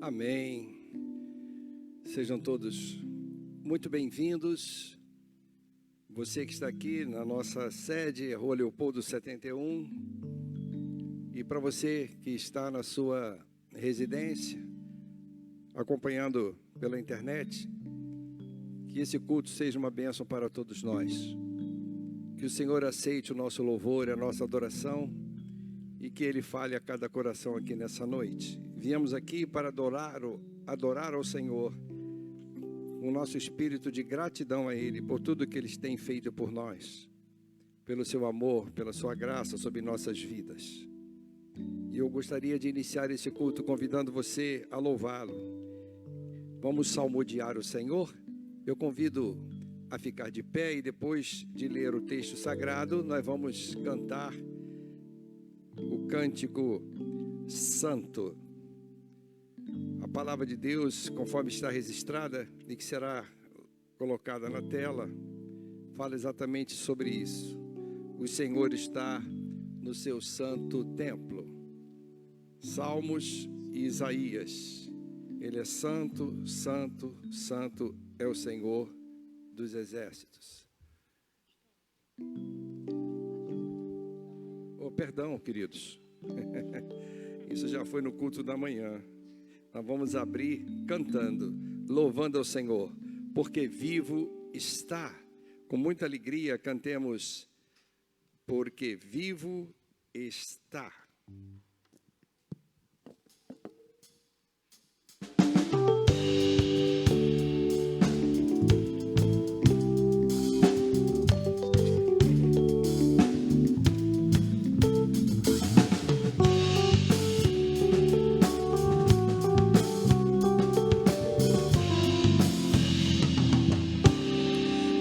Amém. Sejam todos muito bem-vindos. Você que está aqui na nossa sede, Rua Leopoldo 71, e para você que está na sua residência, acompanhando pela internet, que esse culto seja uma bênção para todos nós. Que o Senhor aceite o nosso louvor, a nossa adoração, e que Ele fale a cada coração aqui nessa noite. Viemos aqui para adorar ao Senhor, o nosso espírito de gratidão a Ele, por tudo que Ele tem feito por nós, pelo seu amor, pela sua graça sobre nossas vidas. E eu gostaria de iniciar esse culto convidando você a louvá-lo. Vamos salmodiar o Senhor. Eu convido a ficar de pé e depois de ler o texto sagrado, nós vamos cantar o cântico santo. A palavra de Deus, conforme está registrada e que será colocada na tela, fala exatamente sobre isso. O Senhor está no seu santo templo. Salmos e Isaías. Ele é santo, santo, santo é o Senhor dos exércitos. Perdão, queridos. Isso já foi no culto da manhã. Nós vamos abrir cantando, louvando ao Senhor, porque vivo está. Com muita alegria cantemos, porque vivo está.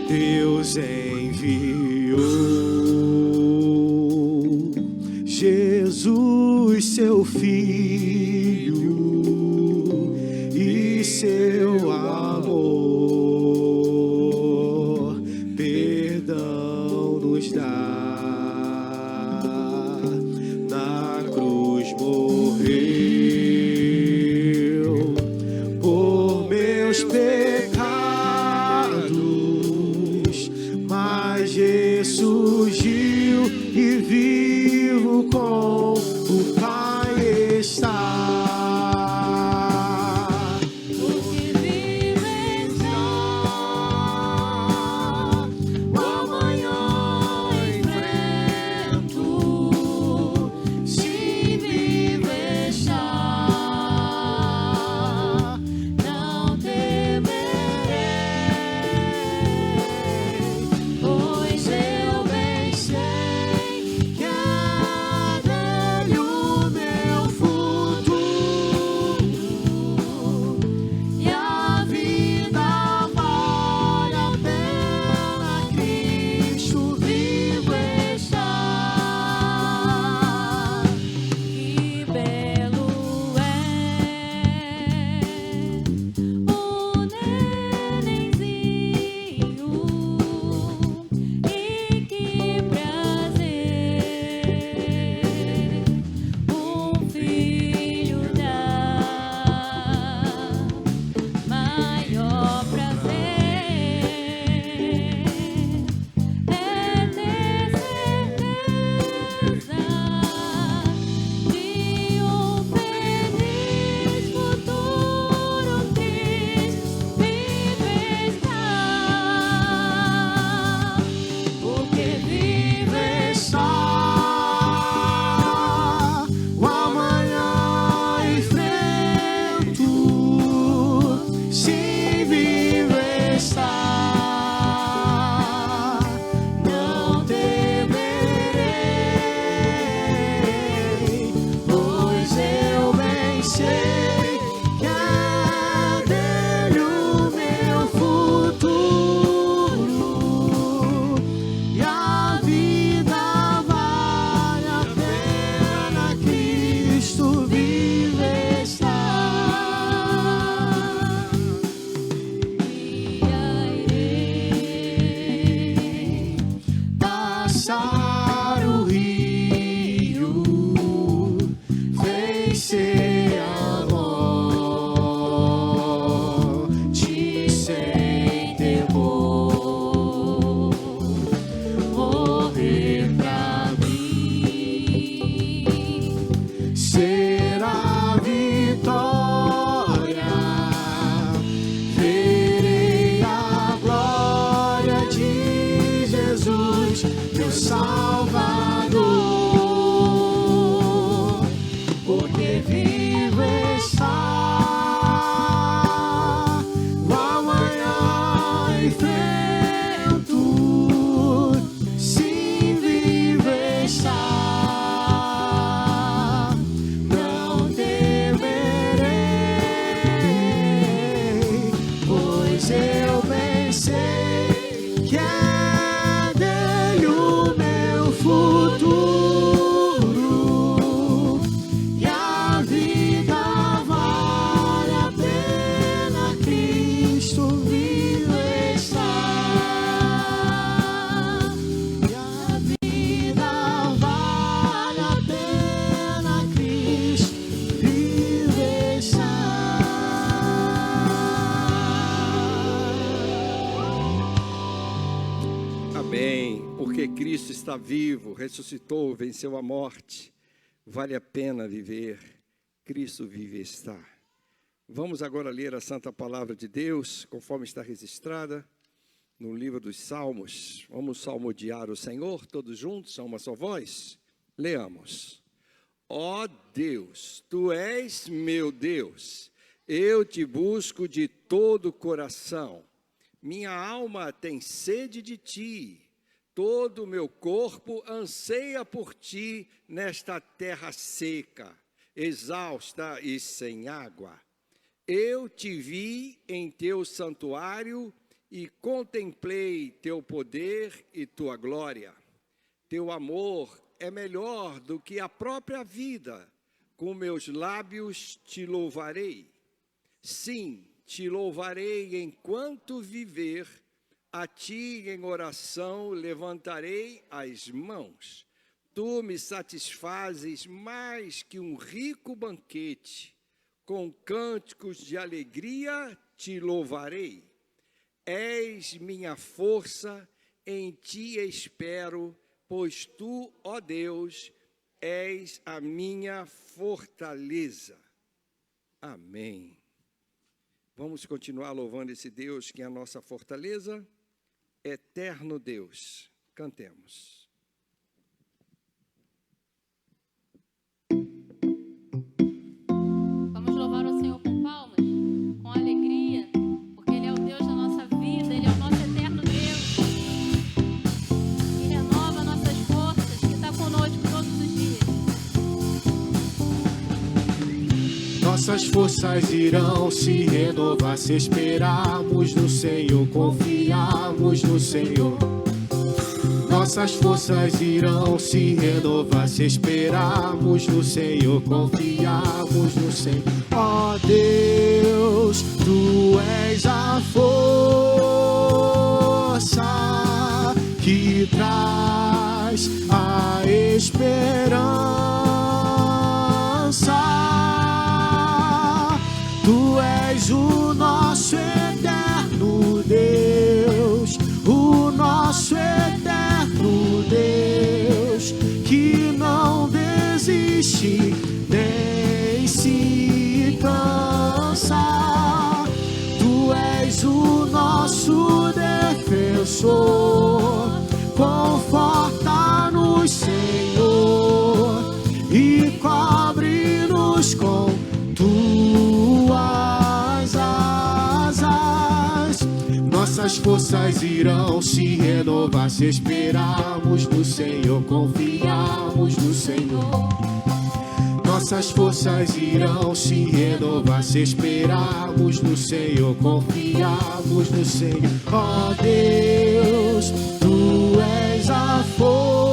Deus enviou Jesus, seu Filho, e seu amor, perdão nos dá. Na cruz morreu por meus pecados, ressurgiu e vivo com o Pai está. Cristo está vivo, ressuscitou, venceu a morte. Vale a pena viver. Cristo vive e está. Vamos agora ler a Santa Palavra de Deus, conforme está registrada no livro dos Salmos. Vamos salmodiar o Senhor, todos juntos, a uma só voz. Leamos. Ó Deus, Tu és meu Deus, eu te busco de todo o coração. Minha alma tem sede de Ti, todo o meu corpo anseia por Ti nesta terra seca, exausta e sem água. Eu te vi em Teu santuário e contemplei Teu poder e Tua glória. Teu amor é melhor do que a própria vida, com meus lábios Te louvarei. Sim, Te louvarei enquanto viver, a Ti em oração levantarei as mãos. Tu me satisfazes mais que um rico banquete, com cânticos de alegria Te louvarei. És minha força, em Ti espero, pois Tu, ó Deus, és a minha fortaleza. Amém. Vamos continuar louvando esse Deus que é a nossa fortaleza, eterno Deus. Cantemos. Vamos louvar o Senhor com palmas, com alegria, porque Ele é o Deus da nossa vida, Ele é o nosso eterno Deus. Que renova nossas forças, que está conosco todos os dias. Nossas forças irão se renovar se esperarmos no Senhor, confiarmos no Senhor. Nossas forças irão se renovar se esperarmos no Senhor, confiarmos no Senhor. Ó Deus, Tu és a força que traz a esperança. Tu és o nosso eterno Deus, o nosso eterno Deus, que não desiste nem se cansa. Tu és o nosso defensor, conforta-nos, Senhor, e cobre-nos com Tuas asas. Nossas forças irão se renovar se esperarmos no Senhor, confiarmos no Senhor. Nossas forças irão se renovar se esperarmos no Senhor, confiarmos no Senhor. Ó Deus, Tu és a força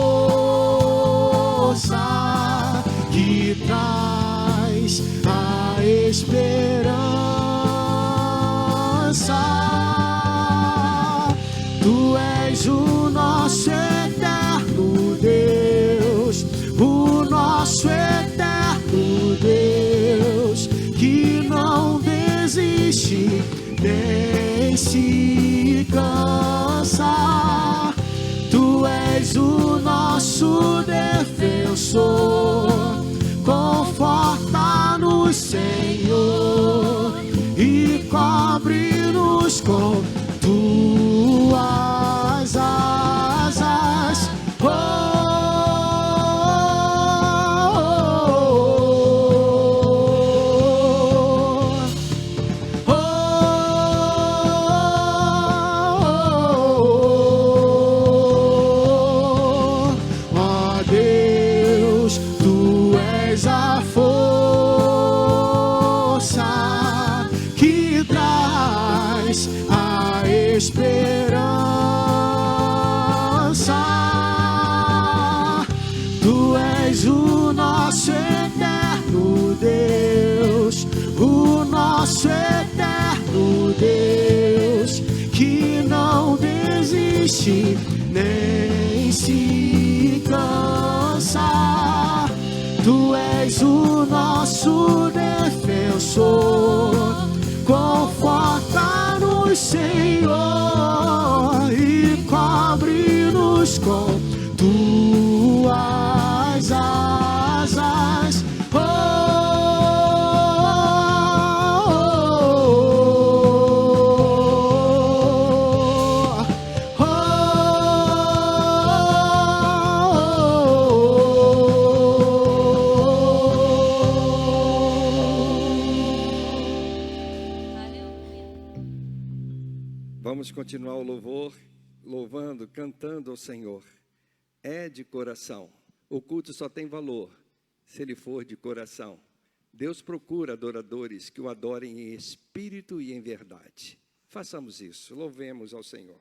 que traz a esperança. Tu és o nosso eterno Deus, o nosso eterno Deus, que não desiste nem se cansa. Tu és o nosso defensor, conforta-nos, Senhor, e cobre-nos com Tuas asas. Ó Deus, Tu és a força que traz a esperança. Tu és o nosso eterno Deus, o nosso eterno Deus, que não desiste nem se cansa. Tu és o nosso defensor, conforta-nos, Senhor, e cobre-nos com Vamos continuar o louvor, louvando, cantando ao Senhor. É de coração. O culto só tem valor se ele for de coração. Deus procura adoradores que o adorem em espírito e em verdade. Façamos isso, louvemos ao Senhor.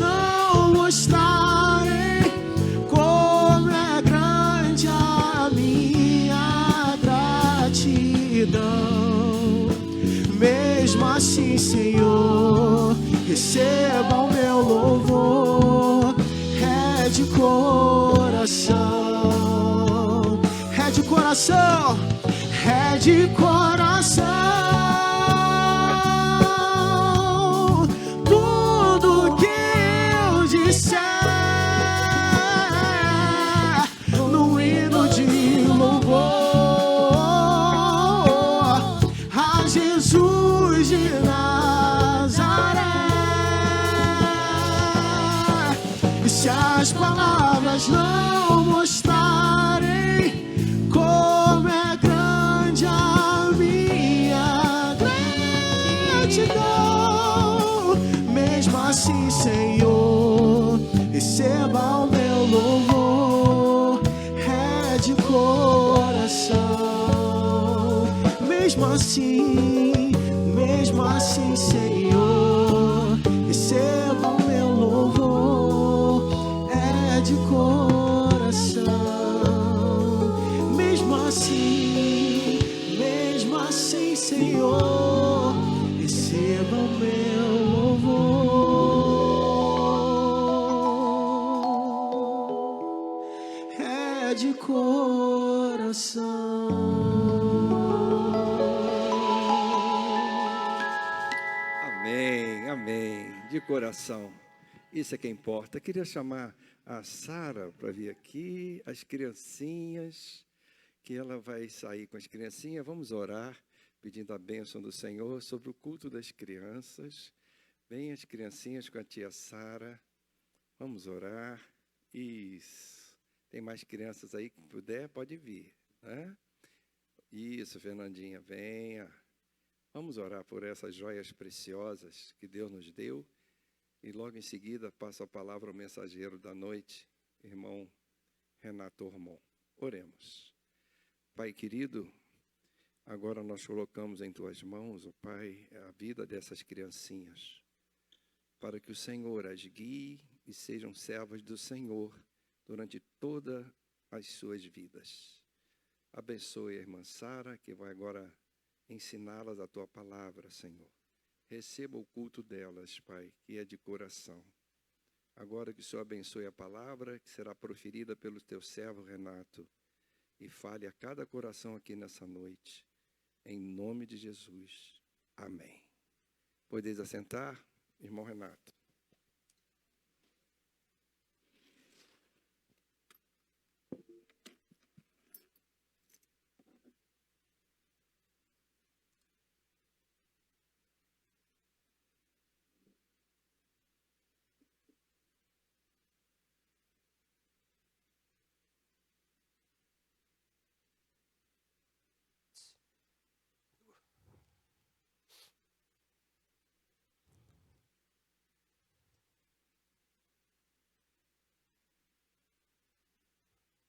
Não mostrarem como é grande a minha gratidão. Mesmo assim, Senhor, receba o meu louvor. É de coração, é de coração, é de coração. No hino de louvor a Jesus de Nazaré. E se as palavras não mostrarem como é grande a minha gratidão, mesmo assim, Senhor, receba o meu louvor. É de coração. Mesmo assim, Senhor, receba o meu louvor. Amém, amém, de coração. Isso é que importa. Queria chamar a Sara para vir aqui, as criancinhas, que ela vai sair com as criancinhas. Vamos orar, pedindo a bênção do Senhor sobre o culto das crianças. Vem as criancinhas com a tia Sara. Vamos orar. Isso. Tem mais crianças aí que puder, pode vir, né? Isso, Fernandinha, venha. Vamos orar por essas joias preciosas que Deus nos deu. E logo em seguida passo a palavra ao mensageiro da noite, irmão Renato Ormon. Oremos. Pai querido, agora nós colocamos em Tuas mãos, ó Pai, a vida dessas criancinhas, para que o Senhor as guie e sejam servas do Senhor durante todas as suas vidas. Abençoe a irmã Sara, que vai agora ensiná-las a Tua palavra, Senhor. Receba o culto delas, Pai, que é de coração. Agora que o Senhor abençoe a palavra, que será proferida pelo Teu servo Renato, e fale a cada coração aqui nessa noite, em nome de Jesus. Amém. Podeis assentar, irmão Renato.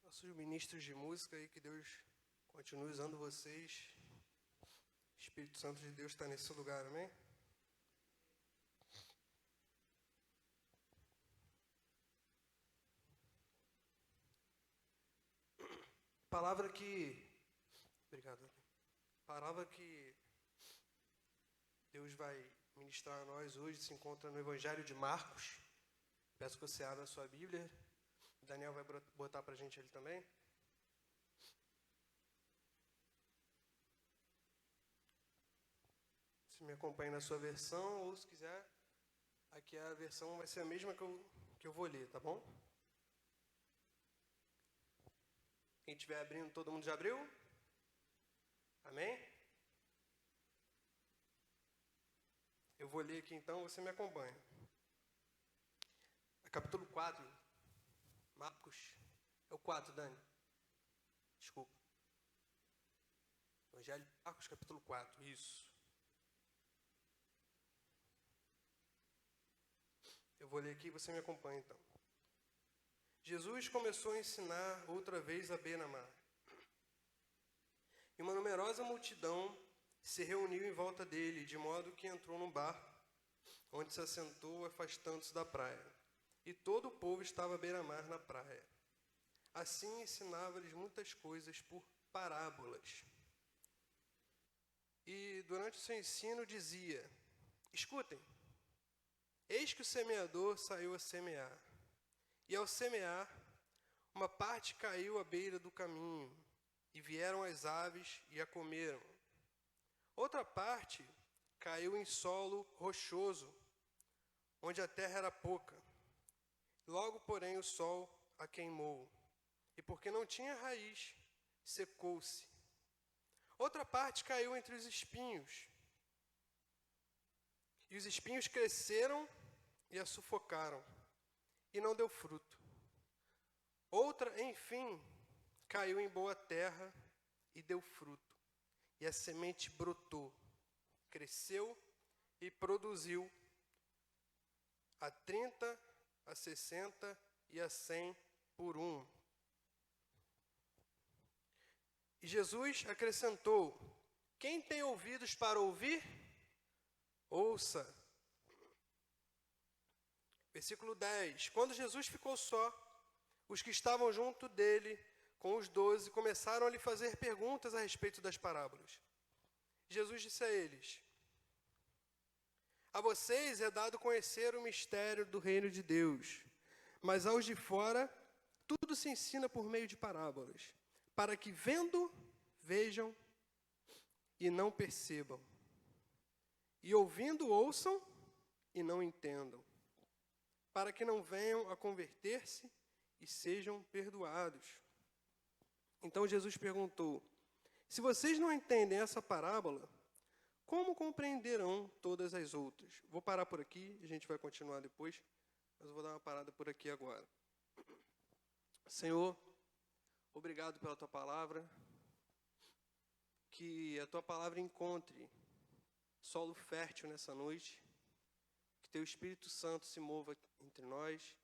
Nossos ministros de música aí, que Deus continue usando vocês. O Espírito Santo de Deus está nesse lugar, amém? Palavra que... Obrigado. Palavra que Deus vai ministrar a nós hoje se encontra no Evangelho de Marcos. Peço que você abra a sua Bíblia. Daniel vai botar para a gente ele também. Se me acompanha na sua versão, ou se quiser, aqui a versão vai ser a mesma que eu vou ler, tá bom? Quem estiver abrindo, todo mundo já abriu? Amém? Eu vou ler aqui então, você me acompanha. Capítulo 4. Marcos, é o 4, Dani. Desculpa. Evangelho de Marcos, capítulo 4, isso. Eu vou ler aqui e você me acompanha, então. Jesus começou a ensinar outra vez à beira-mar. E uma numerosa multidão se reuniu em volta dele, de modo que entrou num barco, onde se assentou, afastando-se da praia. E todo o povo estava à beira-mar na praia. Assim ensinava-lhes muitas coisas por parábolas. E durante o seu ensino dizia: escutem, eis que o semeador saiu a semear. E ao semear, uma parte caiu à beira do caminho, e vieram as aves e a comeram. Outra parte caiu em solo rochoso, onde a terra era pouca. Logo, porém, o sol a queimou, e porque não tinha raiz, secou-se. Outra parte caiu entre os espinhos, e os espinhos cresceram e a sufocaram, e não deu fruto. Outra, enfim, caiu em boa terra e deu fruto, e a semente brotou, cresceu e produziu a 30, a 60 e a 100 por um. E Jesus acrescentou: quem tem ouvidos para ouvir, ouça. Versículo 10. Quando Jesus ficou só, os que estavam junto dele, com os 12, começaram a lhe fazer perguntas a respeito das parábolas. Jesus disse a eles: a vocês é dado conhecer o mistério do reino de Deus, mas aos de fora tudo se ensina por meio de parábolas, para que vendo, vejam e não percebam, e ouvindo, ouçam e não entendam, para que não venham a converter-se e sejam perdoados. Então Jesus perguntou: se vocês não entendem essa parábola, como compreenderão todas as outras? Vou parar por aqui, a gente vai continuar depois, mas eu vou dar uma parada por aqui agora. Senhor, obrigado pela Tua palavra, que a Tua palavra encontre solo fértil nessa noite, que Teu Espírito Santo se mova entre nós,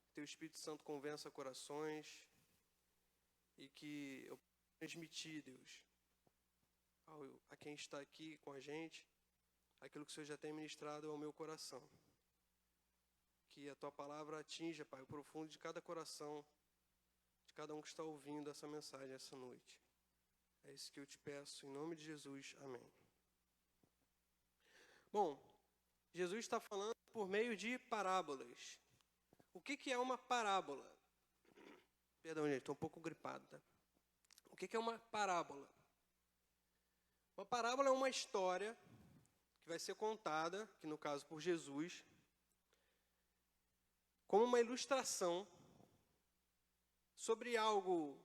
que Teu Espírito Santo convença corações e que eu possa transmitir, Deus, a quem está aqui com a gente, aquilo que o Senhor já tem ministrado ao meu coração. Que a Tua palavra atinja, Pai, o profundo de cada coração, de cada um que está ouvindo essa mensagem essa noite. É isso que eu te peço, em nome de Jesus. Amém. Bom, Jesus está falando por meio de parábolas. O que é uma parábola? Perdão, gente, estou um pouco gripado, tá? O que é uma parábola? Uma parábola é uma história que vai ser contada, que no caso por Jesus, como uma ilustração sobre algo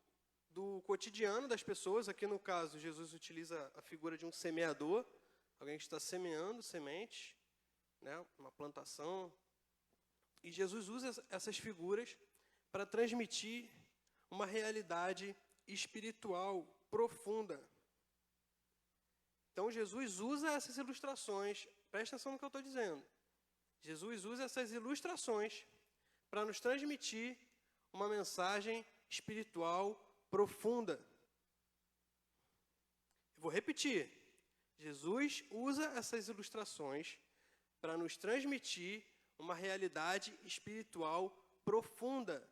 do cotidiano das pessoas. Aqui no caso, Jesus utiliza a figura de um semeador, alguém que está semeando sementes, né, uma plantação. E Jesus usa essas figuras para transmitir uma realidade espiritual profunda. Então, Jesus usa essas ilustrações, presta atenção no que eu estou dizendo. Jesus usa essas ilustrações para nos transmitir uma mensagem espiritual profunda. Eu vou repetir. Jesus usa essas ilustrações para nos transmitir uma realidade espiritual profunda.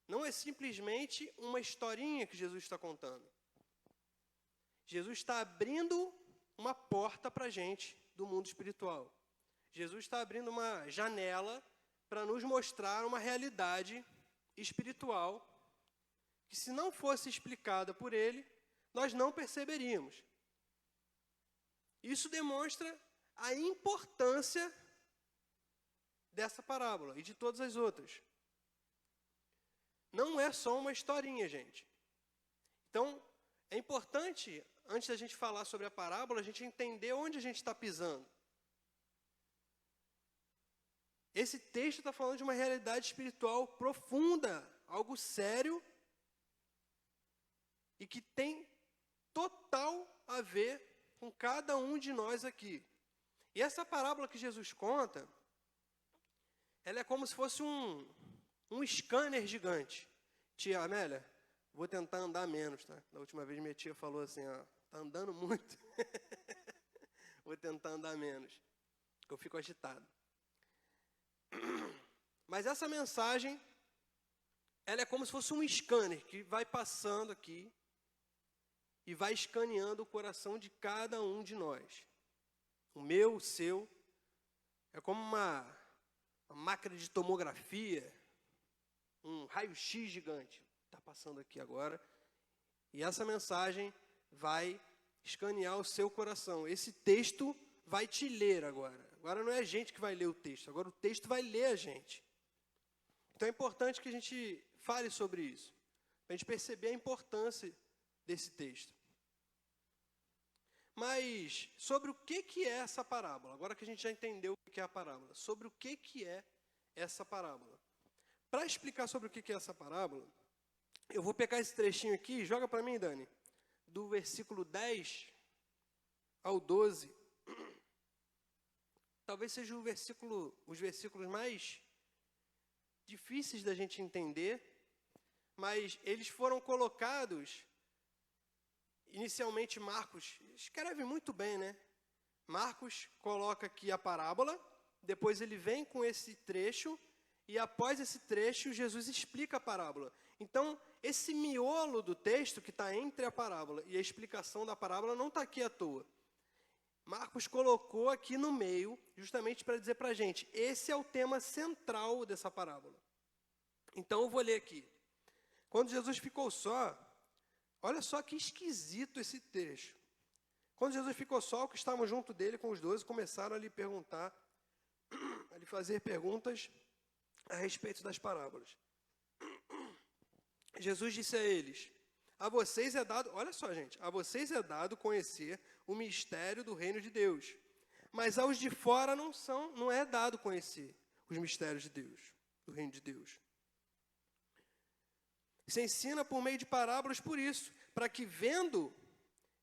Não é simplesmente uma historinha que Jesus está contando. Jesus está abrindo uma porta para a gente do mundo espiritual. Jesus está abrindo uma janela para nos mostrar uma realidade espiritual que, se não fosse explicada por ele, nós não perceberíamos. Isso demonstra a importância dessa parábola e de todas as outras. Não é só uma historinha, gente. Então, é importante, antes da gente falar sobre a parábola, a gente entender onde a gente está pisando. Esse texto está falando de uma realidade espiritual profunda, algo sério, e que tem total a ver com cada um de nós aqui. E essa parábola que Jesus conta, ela é como se fosse um scanner gigante. Tia Amélia, vou tentar andar menos, tá? Da última vez minha tia falou assim, ó, tá andando muito. Vou tentar andar menos, porque eu fico agitado. Mas essa mensagem, ela é como se fosse um scanner que vai passando aqui e vai escaneando o coração de cada um de nós. O meu, o seu, é como uma máquina de tomografia, um raio-x gigante. Está passando aqui agora. E essa mensagem vai escanear o seu coração. Esse texto vai te ler agora. Agora não é a gente que vai ler o texto, agora o texto vai ler a gente. Então é importante que a gente fale sobre isso, para a gente perceber a importância desse texto. Mas sobre o que é essa parábola? Agora que a gente já entendeu o que é a parábola, sobre o que é essa parábola? Para explicar sobre o que é essa parábola, eu vou pegar esse trechinho aqui, joga para mim, Dani, do versículo 10 ao 12. Talvez seja os versículos mais difíceis da gente entender, mas eles foram colocados, inicialmente Marcos escreve muito bem, né? Marcos coloca aqui a parábola, depois ele vem com esse trecho, e após esse trecho, Jesus explica a parábola. Então, esse miolo do texto que está entre a parábola e a explicação da parábola não está aqui à toa. Marcos colocou aqui no meio, justamente para dizer para a gente, esse é o tema central dessa parábola. Então eu vou ler aqui. Quando Jesus ficou só, olha só que esquisito esse trecho. Quando Jesus ficou só, os que estavam junto dele com os 12 começaram a lhe perguntar, a lhe fazer perguntas a respeito das parábolas. Jesus disse a eles: a vocês é dado, olha só, gente, a vocês é dado conhecer o mistério do reino de Deus, mas aos de fora não é dado conhecer os mistérios de Deus, do reino de Deus. Se ensina por meio de parábolas por isso, para que vendo,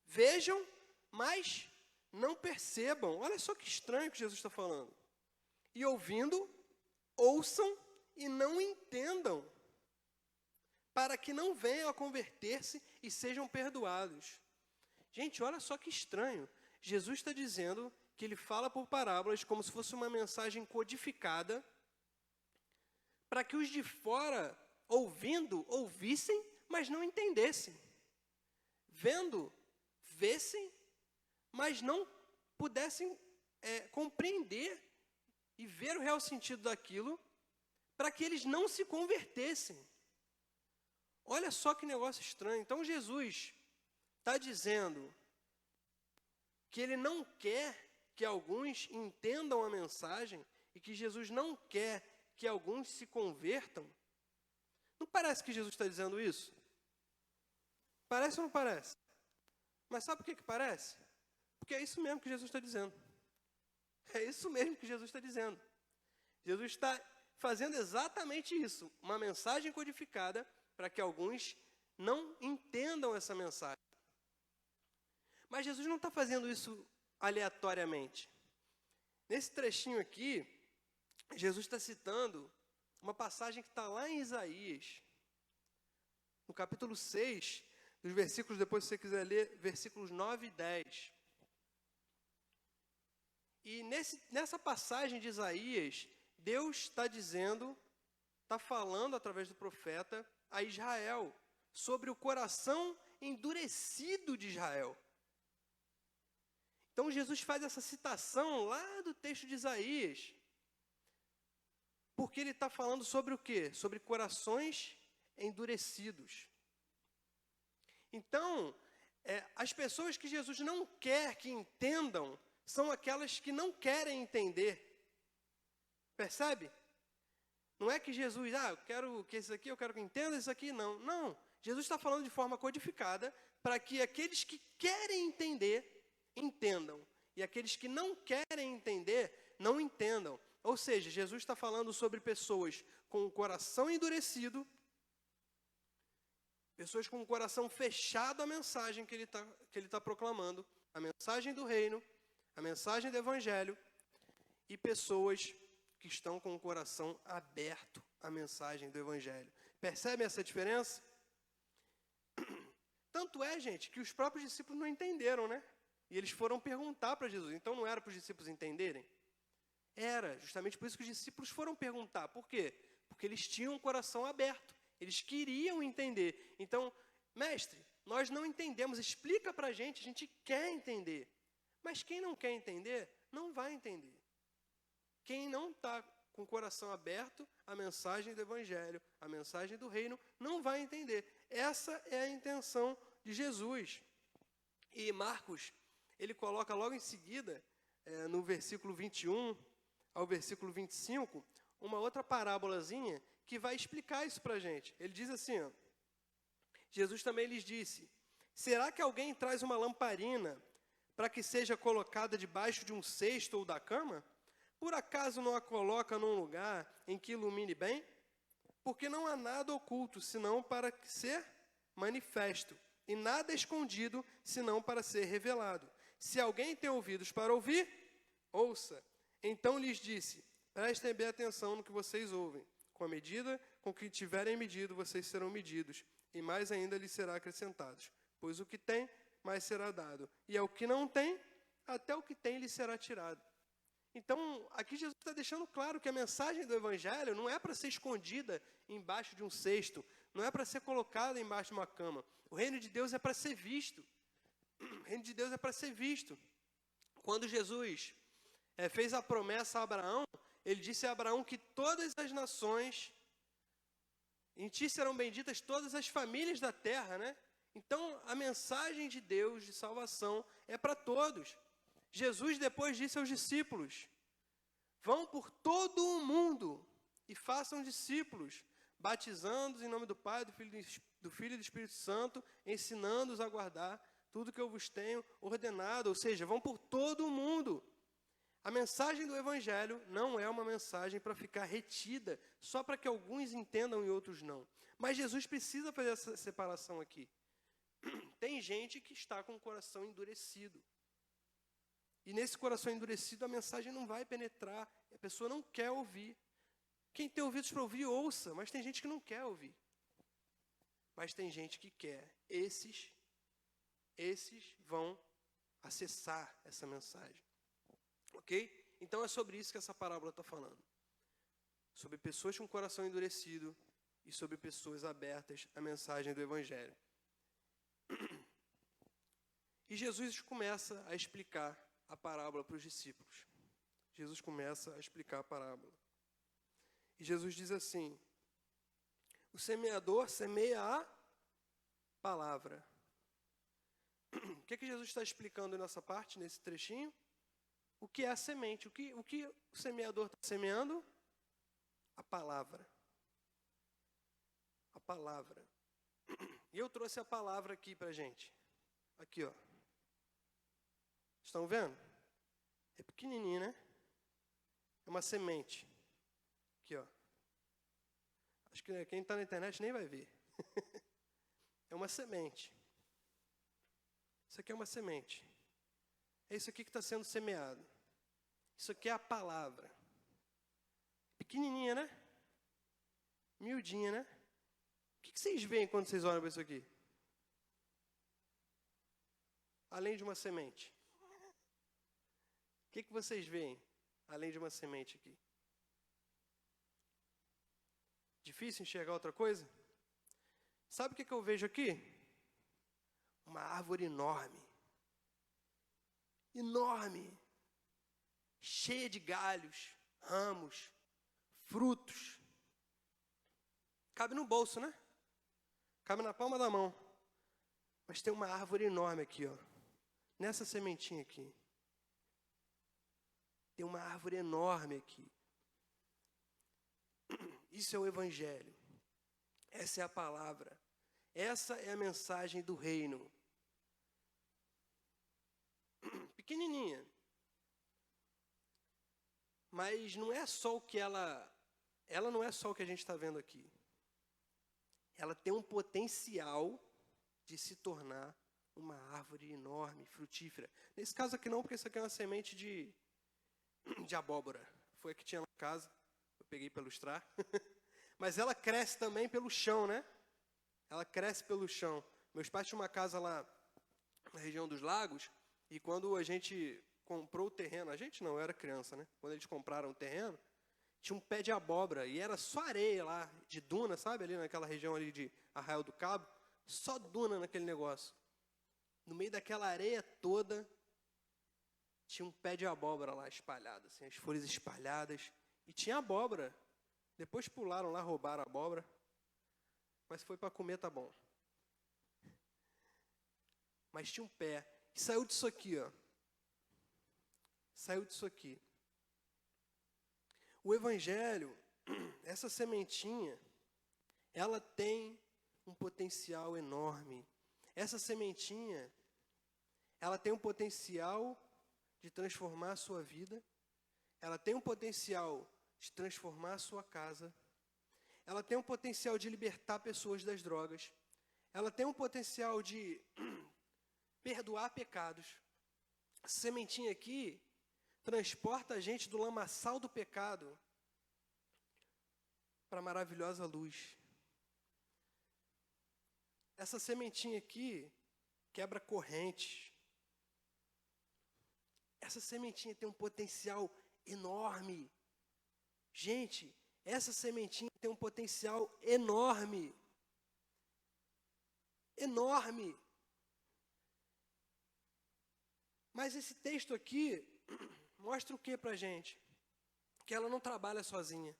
vejam, mas não percebam. Olha só que estranho que Jesus está falando. E ouvindo, ouçam e não entendam, para que não venham a converter-se e sejam perdoados. Gente, olha só que estranho. Jesus está dizendo que ele fala por parábolas como se fosse uma mensagem codificada, para que os de fora, ouvindo, ouvissem, mas não entendessem. Vendo, vissem, mas não pudessem compreender e ver o real sentido daquilo, para que eles não se convertessem. Olha só que negócio estranho. Então Jesus está dizendo que ele não quer que alguns entendam a mensagem e que Jesus não quer que alguns se convertam. Não parece que Jesus está dizendo isso? Parece ou não parece? Mas sabe por que parece? Porque é isso mesmo que Jesus está dizendo. É isso mesmo que Jesus está dizendo. Jesus está fazendo exatamente isso. Uma mensagem codificada para que alguns não entendam essa mensagem. Mas Jesus não está fazendo isso aleatoriamente. Nesse trechinho aqui, Jesus está citando uma passagem que está lá em Isaías, no capítulo 6, dos versículos, depois se você quiser ler, versículos 9 e 10. E nessa passagem de Isaías, Deus está dizendo, está falando através do profeta a Israel, sobre o coração endurecido de Israel. Então Jesus faz essa citação lá do texto de Isaías, porque ele está falando sobre o quê? Sobre corações endurecidos. Então, as pessoas que Jesus não quer que entendam, são aquelas que não querem entender. Percebe? Não é que Jesus, eu quero que esse aqui, eu quero que entenda isso aqui, não. Não, Jesus está falando de forma codificada para que aqueles que querem entender, entendam. E aqueles que não querem entender, não entendam. Ou seja, Jesus está falando sobre pessoas com o coração endurecido, pessoas com o coração fechado à mensagem que ele está proclamando, a mensagem do reino, a mensagem do evangelho, e pessoas que estão com o coração aberto à mensagem do evangelho. Percebem essa diferença? Tanto é, gente, que os próprios discípulos não entenderam, né? E eles foram perguntar para Jesus. Então não era para os discípulos entenderem? Era, justamente por isso que os discípulos foram perguntar. Por quê? Porque eles tinham um coração aberto. Eles queriam entender. Então, mestre, nós não entendemos. Explica para a gente quer entender. Mas quem não quer entender, não vai entender. Quem não está com o coração aberto à mensagem do evangelho, à mensagem do reino, não vai entender. Essa é a intenção de Jesus. E Marcos, ele coloca logo em seguida, no versículo 21 ao versículo 25, uma outra parábolazinha que vai explicar isso para a gente. Ele diz assim, Jesus também lhes disse: será que alguém traz uma lamparina para que seja colocada debaixo de um cesto ou da cama? Por acaso não a coloca num lugar em que ilumine bem? Porque não há nada oculto, senão para ser manifesto, e nada escondido, senão para ser revelado. Se alguém tem ouvidos para ouvir, ouça. Então lhes disse: prestem bem atenção no que vocês ouvem. Com a medida com que tiverem medido, vocês serão medidos, e mais ainda lhes será acrescentados. Pois o que tem, mais será dado. E ao que não tem, até o que tem lhe será tirado. Então, aqui Jesus está deixando claro que a mensagem do evangelho não é para ser escondida embaixo de um cesto, não é para ser colocada embaixo de uma cama. O reino de Deus é para ser visto. O reino de Deus é para ser visto. Quando Jesus fez a promessa a Abraão, ele disse a Abraão que todas as nações Em ti serão benditas todas as famílias da terra, né? Então, a mensagem de Deus de salvação é para todos. Jesus depois disse aos discípulos: vão por todo o mundo e façam discípulos, batizando-os em nome do Pai, do Filho e do Espírito Santo, ensinando-os a guardar tudo que eu vos tenho ordenado. Ou seja, vão por todo o mundo. A mensagem do Evangelho não é uma mensagem para ficar retida, só para que alguns entendam e outros não. Mas Jesus precisa fazer essa separação aqui. Tem gente que está com o coração endurecido. E nesse coração endurecido a mensagem não vai penetrar, a pessoa não quer ouvir. Quem tem ouvidos para ouvir, ouça, mas tem gente que não quer ouvir. Mas tem gente que quer. Esses vão acessar essa mensagem. Ok? Então é sobre isso que essa parábola está falando. Sobre pessoas com o coração endurecido e sobre pessoas abertas à mensagem do Evangelho. E Jesus começa a explicar a parábola para os discípulos. Jesus começa a explicar a parábola. E Jesus diz assim: o semeador semeia a palavra. O que Jesus está explicando nessa parte, nesse trechinho? O que é a semente? O que o semeador está semeando? A palavra. A palavra. E eu trouxe a palavra aqui para a gente. Aqui, ó. Estão vendo? É pequenininho, né? É uma semente. Aqui, ó. Acho que quem está na internet nem vai ver. É uma semente. Isso aqui é uma semente. É isso aqui que está sendo semeado. Isso aqui é a palavra. Pequenininha, né? Miudinha, né? O que vocês veem quando vocês olham para isso aqui? Além de uma semente. O que vocês veem além de uma semente aqui? Difícil enxergar outra coisa? Sabe o que eu vejo aqui? Uma árvore enorme. Enorme. Cheia de galhos, ramos, frutos. Cabe no bolso, né? Cabe na palma da mão. Mas tem uma árvore enorme aqui, ó. Nessa sementinha aqui. Tem uma árvore enorme aqui. Isso é o Evangelho. Essa é a palavra. Essa é a mensagem do reino. Pequenininha. Mas não é só o que ela não é só o que a gente está vendo aqui. Ela tem um potencial de se tornar uma árvore enorme, frutífera. Nesse caso aqui não, porque isso aqui é uma semente de abóbora. Foi a que tinha lá em casa. Eu peguei para ilustrar. Mas ela cresce também pelo chão, né? Ela cresce pelo chão. Meus pais tinham uma casa lá na região dos lagos. E quando a gente comprou o terreno, a gente não, eu era criança, né? Quando eles compraram o terreno, tinha um pé de abóbora. E era só areia lá, de duna, sabe? Ali naquela região ali de Arraial do Cabo. Só duna naquele negócio. No meio daquela areia toda, tinha um pé de abóbora lá espalhado, assim, as folhas espalhadas. E tinha abóbora. Depois pularam lá, roubaram a abóbora. Mas se foi para comer, tá bom. Mas tinha um pé. E saiu disso aqui, ó. Saiu disso aqui. O Evangelho, essa sementinha, ela tem um potencial enorme. Essa sementinha, ela tem um potencial de transformar a sua vida. Ela tem um potencial de transformar a sua casa. Ela tem um potencial de libertar pessoas das drogas. Ela tem um potencial de perdoar pecados. A sementinha aqui transporta a gente do lamaçal do pecado para a maravilhosa luz. Essa sementinha aqui quebra correntes. Essa sementinha tem um potencial enorme. Gente, essa sementinha tem um potencial enorme. Enorme. Mas esse texto aqui mostra o que para a gente? Que ela não trabalha sozinha.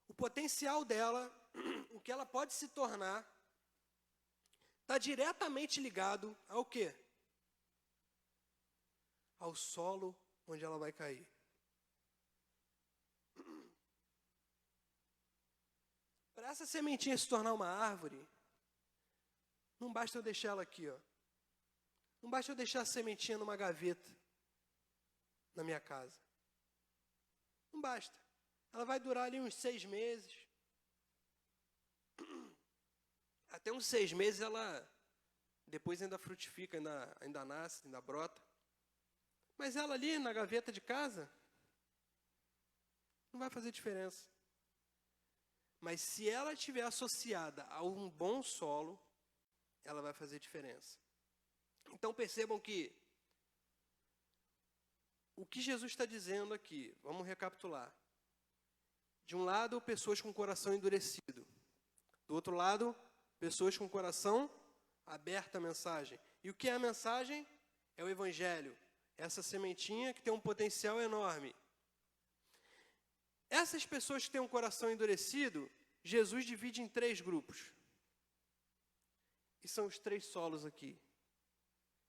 o potencial dela, o que ela pode se tornar, está diretamente ligado ao quê? Ao solo onde ela vai cair. Para essa sementinha se tornar uma árvore, não basta eu deixar ela aqui, ó. Não basta eu deixar a sementinha numa gaveta na minha casa. Não basta. Ela vai durar ali uns 6 meses. Até uns 6 meses ela depois ainda frutifica, ainda nasce, ainda brota. Mas ela ali na gaveta de casa não vai fazer diferença. Mas se ela estiver associada a um bom solo, ela vai fazer diferença. Então percebam que o que Jesus está dizendo aqui, vamos recapitular. De um lado, pessoas com o coração endurecido. Do outro lado, pessoas com o coração aberto à mensagem. E o que é a mensagem? É o Evangelho. Essa sementinha que tem um potencial enorme. Essas pessoas que têm um coração endurecido, Jesus divide em 3 grupos. E são os 3 solos aqui,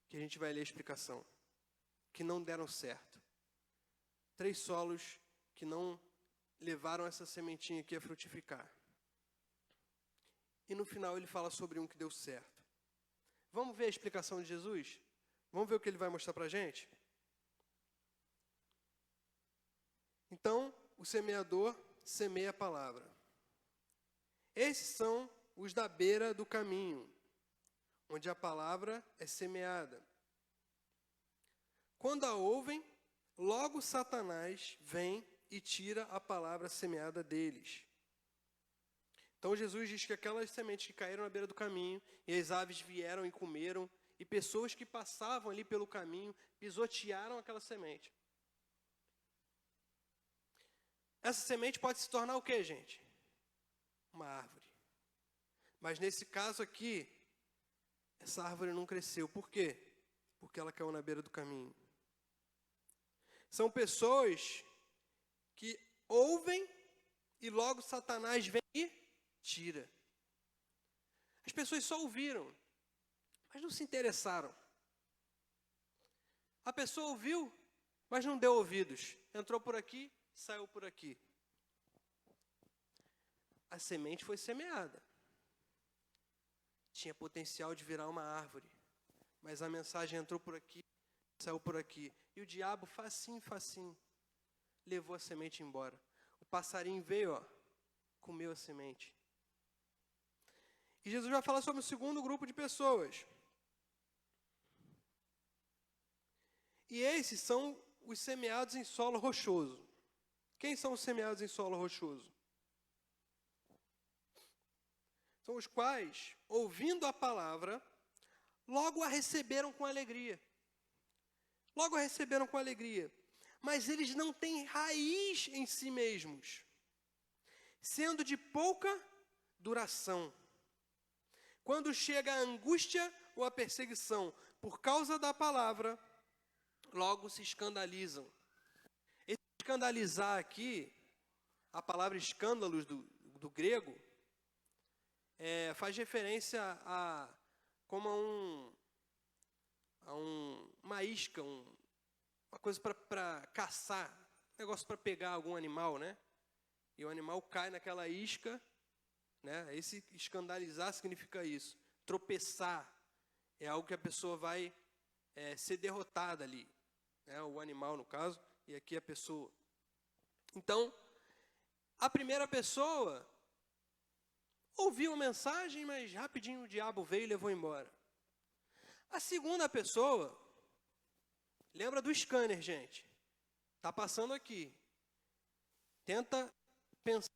que a gente vai ler a explicação, que não deram certo. 3 solos que não levaram essa sementinha aqui a frutificar. E no final ele fala sobre um que deu certo. Vamos ver a explicação de Jesus? Vamos ver o que ele vai mostrar para a gente? Então, o semeador semeia a palavra. Esses são os da beira do caminho, onde a palavra é semeada. Quando a ouvem, logo Satanás vem e tira a palavra semeada deles. Então Jesus diz que aquelas sementes que caíram na beira do caminho, e as aves vieram e comeram, e pessoas que passavam ali pelo caminho pisotearam aquela semente. Essa semente pode se tornar o quê, gente? Uma árvore. Mas nesse caso aqui, essa árvore não cresceu. Por quê? Porque ela caiu na beira do caminho. São pessoas que ouvem e logo Satanás vem e tira. As pessoas só ouviram, mas não se interessaram. A pessoa ouviu, mas não deu ouvidos. Entrou por aqui, saiu por aqui. A semente foi semeada. Tinha potencial de virar uma árvore. Mas a mensagem entrou por aqui, saiu por aqui. E o diabo, facinho, levou a semente embora. O passarinho veio, ó, comeu a semente. E Jesus vai falar sobre o segundo grupo de pessoas. E esses são os semeados em solo rochoso. Quem são os semeados em solo rochoso? São os quais, ouvindo a palavra, logo a receberam com alegria. Logo a receberam com alegria. Mas eles não têm raiz em si mesmos, sendo de pouca duração. Quando chega a angústia ou a perseguição por causa da palavra, logo se escandalizam. Esse escandalizar aqui, a palavra escândalos do grego, faz referência como uma isca, uma coisa para caçar, um negócio para pegar algum animal, né? E o animal cai naquela isca, né? Esse escandalizar significa isso. Tropeçar é algo que a pessoa vai ser derrotada ali, né? O animal, no caso, e aqui a pessoa. Então, a primeira pessoa ouviu a mensagem, mas rapidinho o diabo veio e levou embora. A segunda pessoa, lembra do scanner, gente? Está passando aqui. Tenta pensar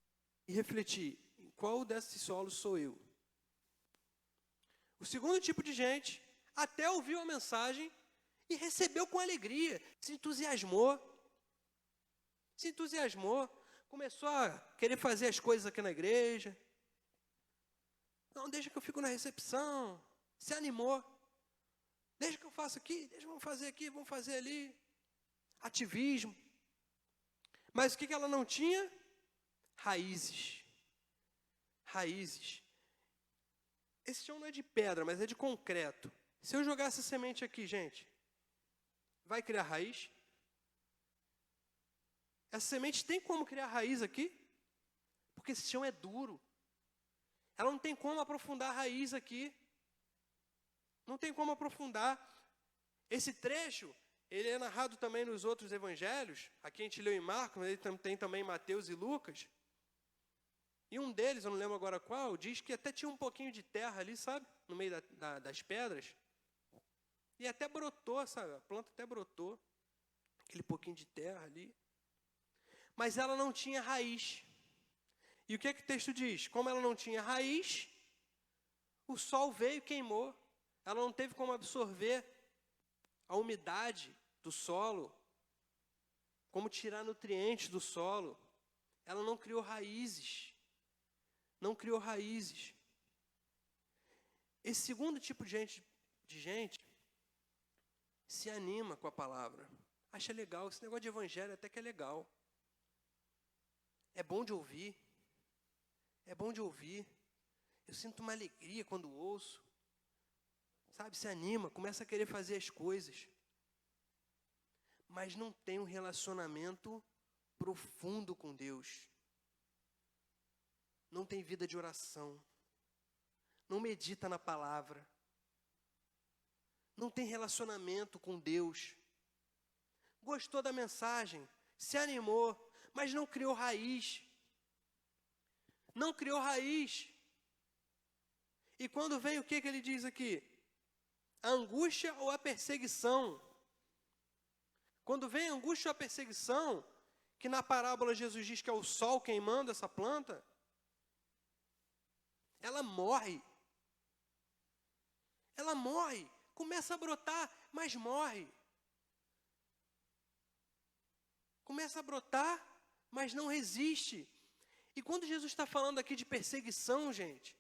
e refletir. Em qual desses solos sou eu? O segundo tipo de gente até ouviu a mensagem e recebeu com alegria. Se entusiasmou. Começou a querer fazer as coisas aqui na igreja. Não, deixa que eu fico na recepção. Se animou. Deixa que eu faço aqui, vamos fazer aqui, vamos fazer ali. Ativismo. Mas o que ela não tinha? raízes. Raízes. Esse chão não é de pedra, mas é de concreto. Se eu jogar essa semente aqui, gente, vai criar raiz? Essa semente tem como criar raiz aqui? Porque esse chão é duro. Ela não tem como aprofundar a raiz aqui. Não tem como aprofundar. Esse trecho, ele é narrado também nos outros evangelhos. Aqui a gente leu em Marcos, mas ele tem também em Mateus e Lucas. E um deles, eu não lembro agora qual, diz que até tinha um pouquinho de terra ali, sabe? No meio das pedras. E até brotou, sabe? A planta até brotou. Aquele pouquinho de terra ali. Mas ela não tinha raiz. E o que é que o texto diz? Como ela não tinha raiz, o sol veio e queimou. Ela não teve como absorver a umidade do solo, como tirar nutrientes do solo. Ela não criou raízes. Não criou raízes. Esse segundo tipo de gente se anima com a palavra. Acha legal. Esse negócio de evangelho até que é legal. É bom de ouvir. É bom de ouvir. Eu sinto uma alegria quando ouço. Sabe, se anima, começa a querer fazer as coisas. Mas não tem um relacionamento profundo com Deus. Não tem vida de oração. Não medita na palavra. Não tem relacionamento com Deus. Gostou da mensagem, se animou, mas não criou raiz. Não criou raiz. E quando vem o que ele diz aqui? A angústia ou a perseguição? Quando vem a angústia ou a perseguição, que na parábola Jesus diz que é o sol queimando essa planta, ela morre. Ela morre. Começa a brotar, mas morre. Começa a brotar, mas não resiste. E quando Jesus está falando aqui de perseguição, gente,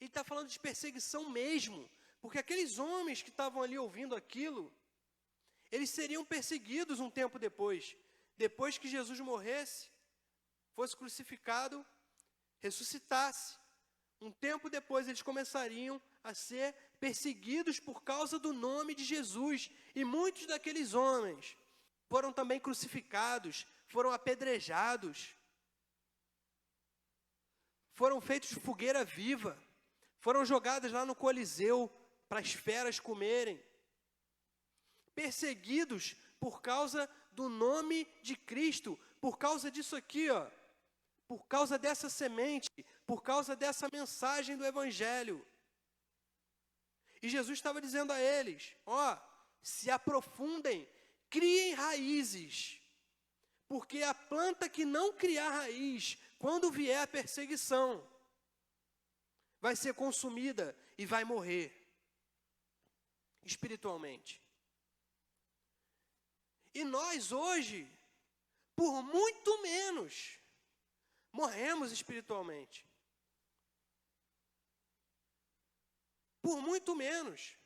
ele está falando de perseguição mesmo. Porque aqueles homens que estavam ali ouvindo aquilo, eles seriam perseguidos um tempo depois. Depois que Jesus morresse, fosse crucificado, ressuscitasse. Um tempo depois eles começariam a ser perseguidos por causa do nome de Jesus. E muitos daqueles homens foram também crucificados, foram apedrejados, foram feitos de fogueira viva, foram jogados lá no Coliseu para as feras comerem. Perseguidos por causa do nome de Cristo, por causa disso aqui, ó, por causa dessa semente, por causa dessa mensagem do Evangelho. E Jesus estava dizendo a eles, ó, se aprofundem, criem raízes, porque a planta que não criar raiz, quando vier a perseguição, vai ser consumida e vai morrer espiritualmente. E nós hoje, por muito menos, morremos espiritualmente. Por muito menos.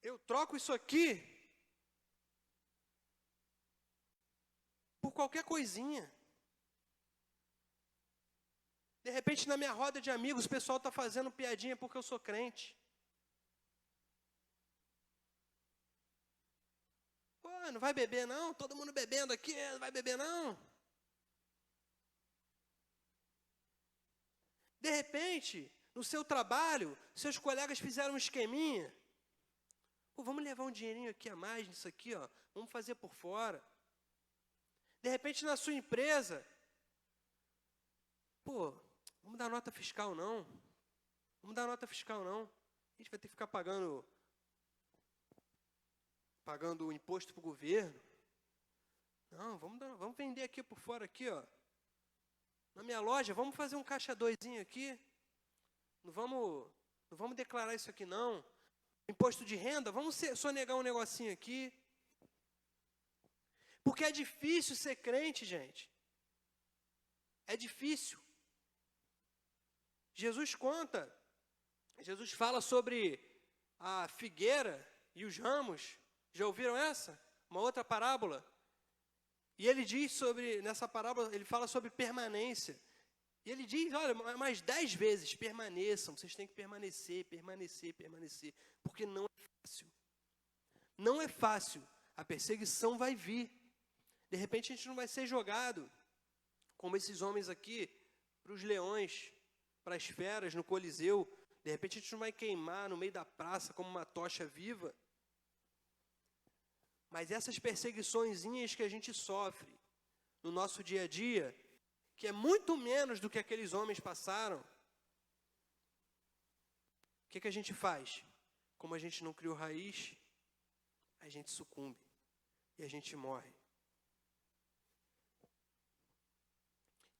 Eu troco isso aqui por qualquer coisinha. De repente, na minha roda de amigos, o pessoal está fazendo piadinha porque eu sou crente. Pô, não vai beber não? Todo mundo bebendo aqui, não vai beber não? De repente, no seu trabalho, seus colegas fizeram um esqueminha. Pô, vamos levar um dinheirinho aqui a mais nisso aqui, ó. Vamos fazer por fora. De repente, na sua empresa, pô, vamos dar nota fiscal não. Vamos dar nota fiscal não. A gente vai ter que ficar pagando o imposto para o governo. Não, vamos vender aqui por fora aqui, ó. Na minha loja, vamos fazer um caixa doisinho aqui. Não vamos declarar isso aqui não. Imposto de renda, vamos sonegar um negocinho aqui. Porque é difícil ser crente, gente. É difícil. Jesus fala sobre a figueira e os ramos. Já ouviram essa? Uma outra parábola. E ele diz sobre, nessa parábola, ele fala sobre permanência. E ele diz, olha, mais 10 vezes, permaneçam, vocês têm que permanecer, permanecer, permanecer. Porque não é fácil. Não é fácil. A perseguição vai vir. De repente a gente não vai ser jogado, como esses homens aqui, para os leões, para as feras no Coliseu. De repente a gente não vai queimar no meio da praça como uma tocha viva. Mas essas perseguiçõezinhas que a gente sofre no nosso dia a dia, que é muito menos do que aqueles homens passaram, o que a gente faz? Como a gente não criou raiz, a gente sucumbe e a gente morre.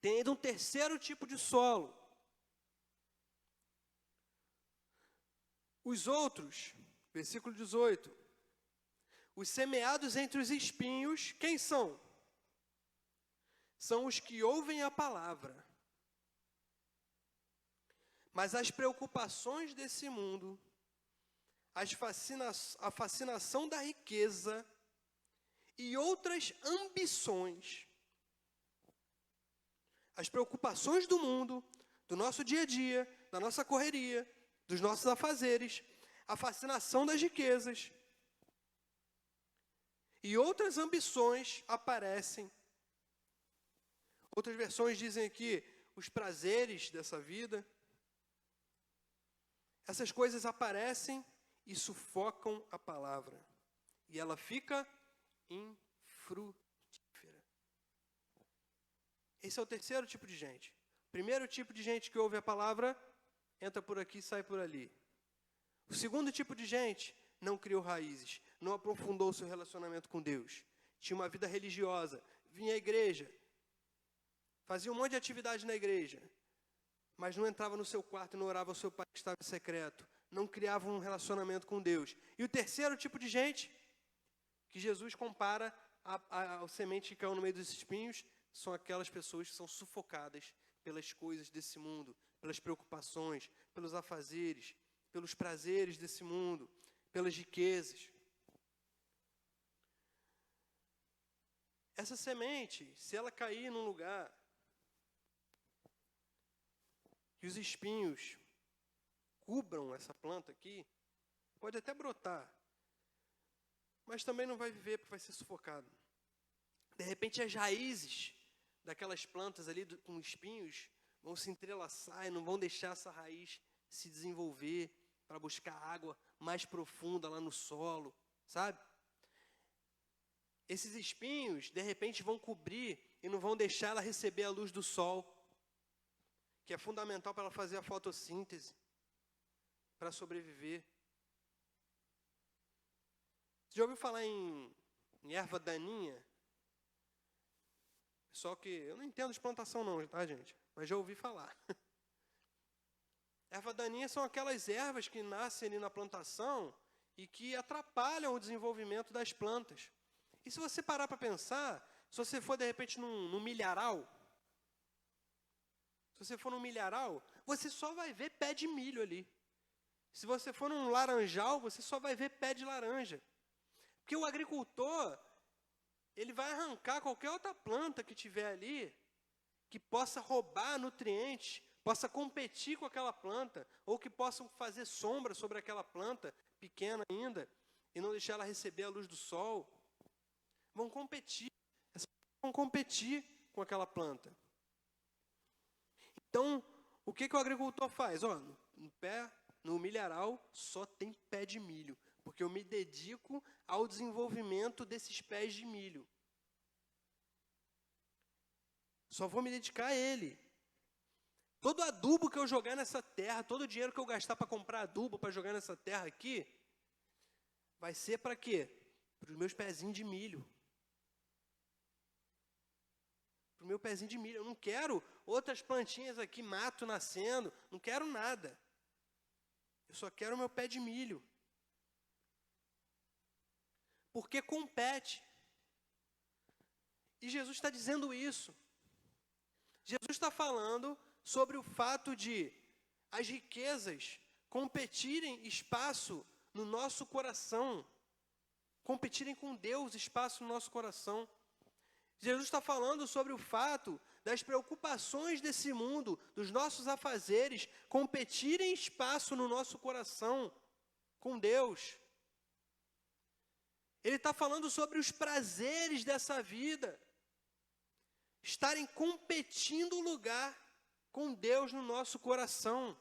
Tem ainda um terceiro tipo de solo. Os outros, versículo 18, os semeados entre os espinhos, quem são? São os que ouvem a palavra. Mas as preocupações desse mundo, a fascinação da riqueza e outras ambições, as preocupações do mundo, do nosso dia a dia, da nossa correria, dos nossos afazeres, a fascinação das riquezas e outras ambições aparecem. Outras versões dizem aqui, os prazeres dessa vida. Essas coisas aparecem e sufocam a palavra. E ela fica infrutífera. Esse é o terceiro tipo de gente. Primeiro tipo de gente que ouve a palavra, entra por aqui e sai por ali. O segundo tipo de gente não criou raízes, não aprofundou seu relacionamento com Deus. Tinha uma vida religiosa, vinha à igreja, fazia um monte de atividade na igreja, mas não entrava no seu quarto e não orava ao seu pai que estava em secreto. Não criava um relacionamento com Deus. E o terceiro tipo de gente, que Jesus compara ao semente que caiu no meio dos espinhos, são aquelas pessoas que são sufocadas pelas coisas desse mundo, pelas preocupações, pelos afazeres, pelos prazeres desse mundo, pelas riquezas. Essa semente, se ela cair num lugar que os espinhos cubram essa planta aqui, pode até brotar, mas também não vai viver porque vai ser sufocado. De repente as raízes daquelas plantas ali com espinhos vão se entrelaçar e não vão deixar essa raiz se desenvolver para buscar água mais profunda lá no solo, sabe? Esses espinhos, de repente, vão cobrir e não vão deixar ela receber a luz do sol, que é fundamental para ela fazer a fotossíntese, para sobreviver. Você já ouviu falar em erva daninha? Só que eu não entendo de plantação não, tá, gente? Mas já ouvi falar. Erva daninha são aquelas ervas que nascem ali na plantação e que atrapalham o desenvolvimento das plantas. E se você parar para pensar, se você for, de repente, num milharal, você só vai ver pé de milho ali. Se você for num laranjal, você só vai ver pé de laranja. Porque o agricultor, ele vai arrancar qualquer outra planta que tiver ali, que possa roubar nutrientes, possa competir com aquela planta, ou que possam fazer sombra sobre aquela planta, pequena ainda, e não deixar ela receber a luz do sol. Vão competir com aquela planta. Então, o que o agricultor faz? No milharal só tem pé de milho, porque eu me dedico ao desenvolvimento desses pés de milho. Só vou me dedicar a ele. Todo adubo que eu jogar nessa terra, todo o dinheiro que eu gastar para comprar adubo, para jogar nessa terra aqui, vai ser para quê? Para os meus pezinhos de milho. Para o meu pezinho de milho. Eu não quero outras plantinhas aqui, mato nascendo, não quero nada. Eu só quero o meu pé de milho. Porque compete. E Jesus está dizendo isso. Jesus está falando sobre o fato de as riquezas competirem espaço no nosso coração, competirem com Deus espaço no nosso coração. Jesus está falando sobre o fato das preocupações desse mundo, dos nossos afazeres, competirem espaço no nosso coração com Deus. Ele está falando sobre os prazeres dessa vida, estarem competindo lugar com Deus no nosso coração.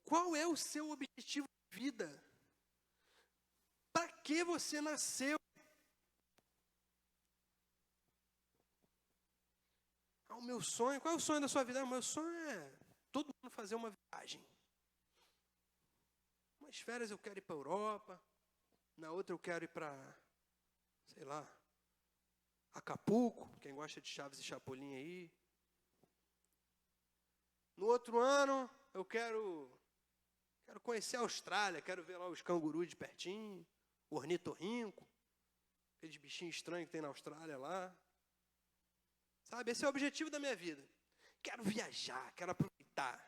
Qual é o seu objetivo de vida? Para que você nasceu? O meu sonho, qual é o sonho da sua vida? O meu sonho é todo mundo fazer uma viagem. Umas férias eu quero ir para a Europa, na outra eu quero ir para, sei lá, Acapulco, quem gosta de Chaves e Chapolin aí. No outro ano eu quero conhecer a Austrália, quero ver lá os cangurus de pertinho, o ornitorrinco, aqueles bichinhos estranhos que tem na Austrália lá. Sabe, esse é o objetivo da minha vida. Quero viajar, quero aproveitar.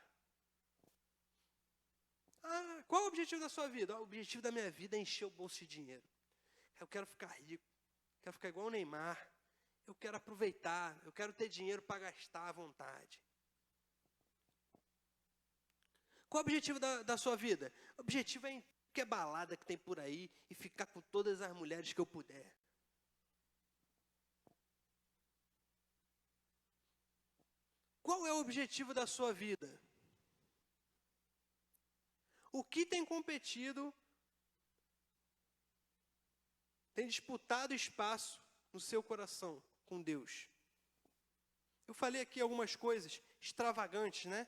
Qual é o objetivo da sua vida? O objetivo da minha vida é encher o bolso de dinheiro. Eu quero ficar rico, quero ficar igual o Neymar. Eu quero aproveitar, eu quero ter dinheiro para gastar à vontade. Qual é o objetivo da sua vida? O objetivo é em qualquer balada que tem por aí e ficar com todas as mulheres que eu puder. Qual é o objetivo da sua vida? O que tem competido, tem disputado espaço no seu coração com Deus? Eu falei aqui algumas coisas extravagantes, né?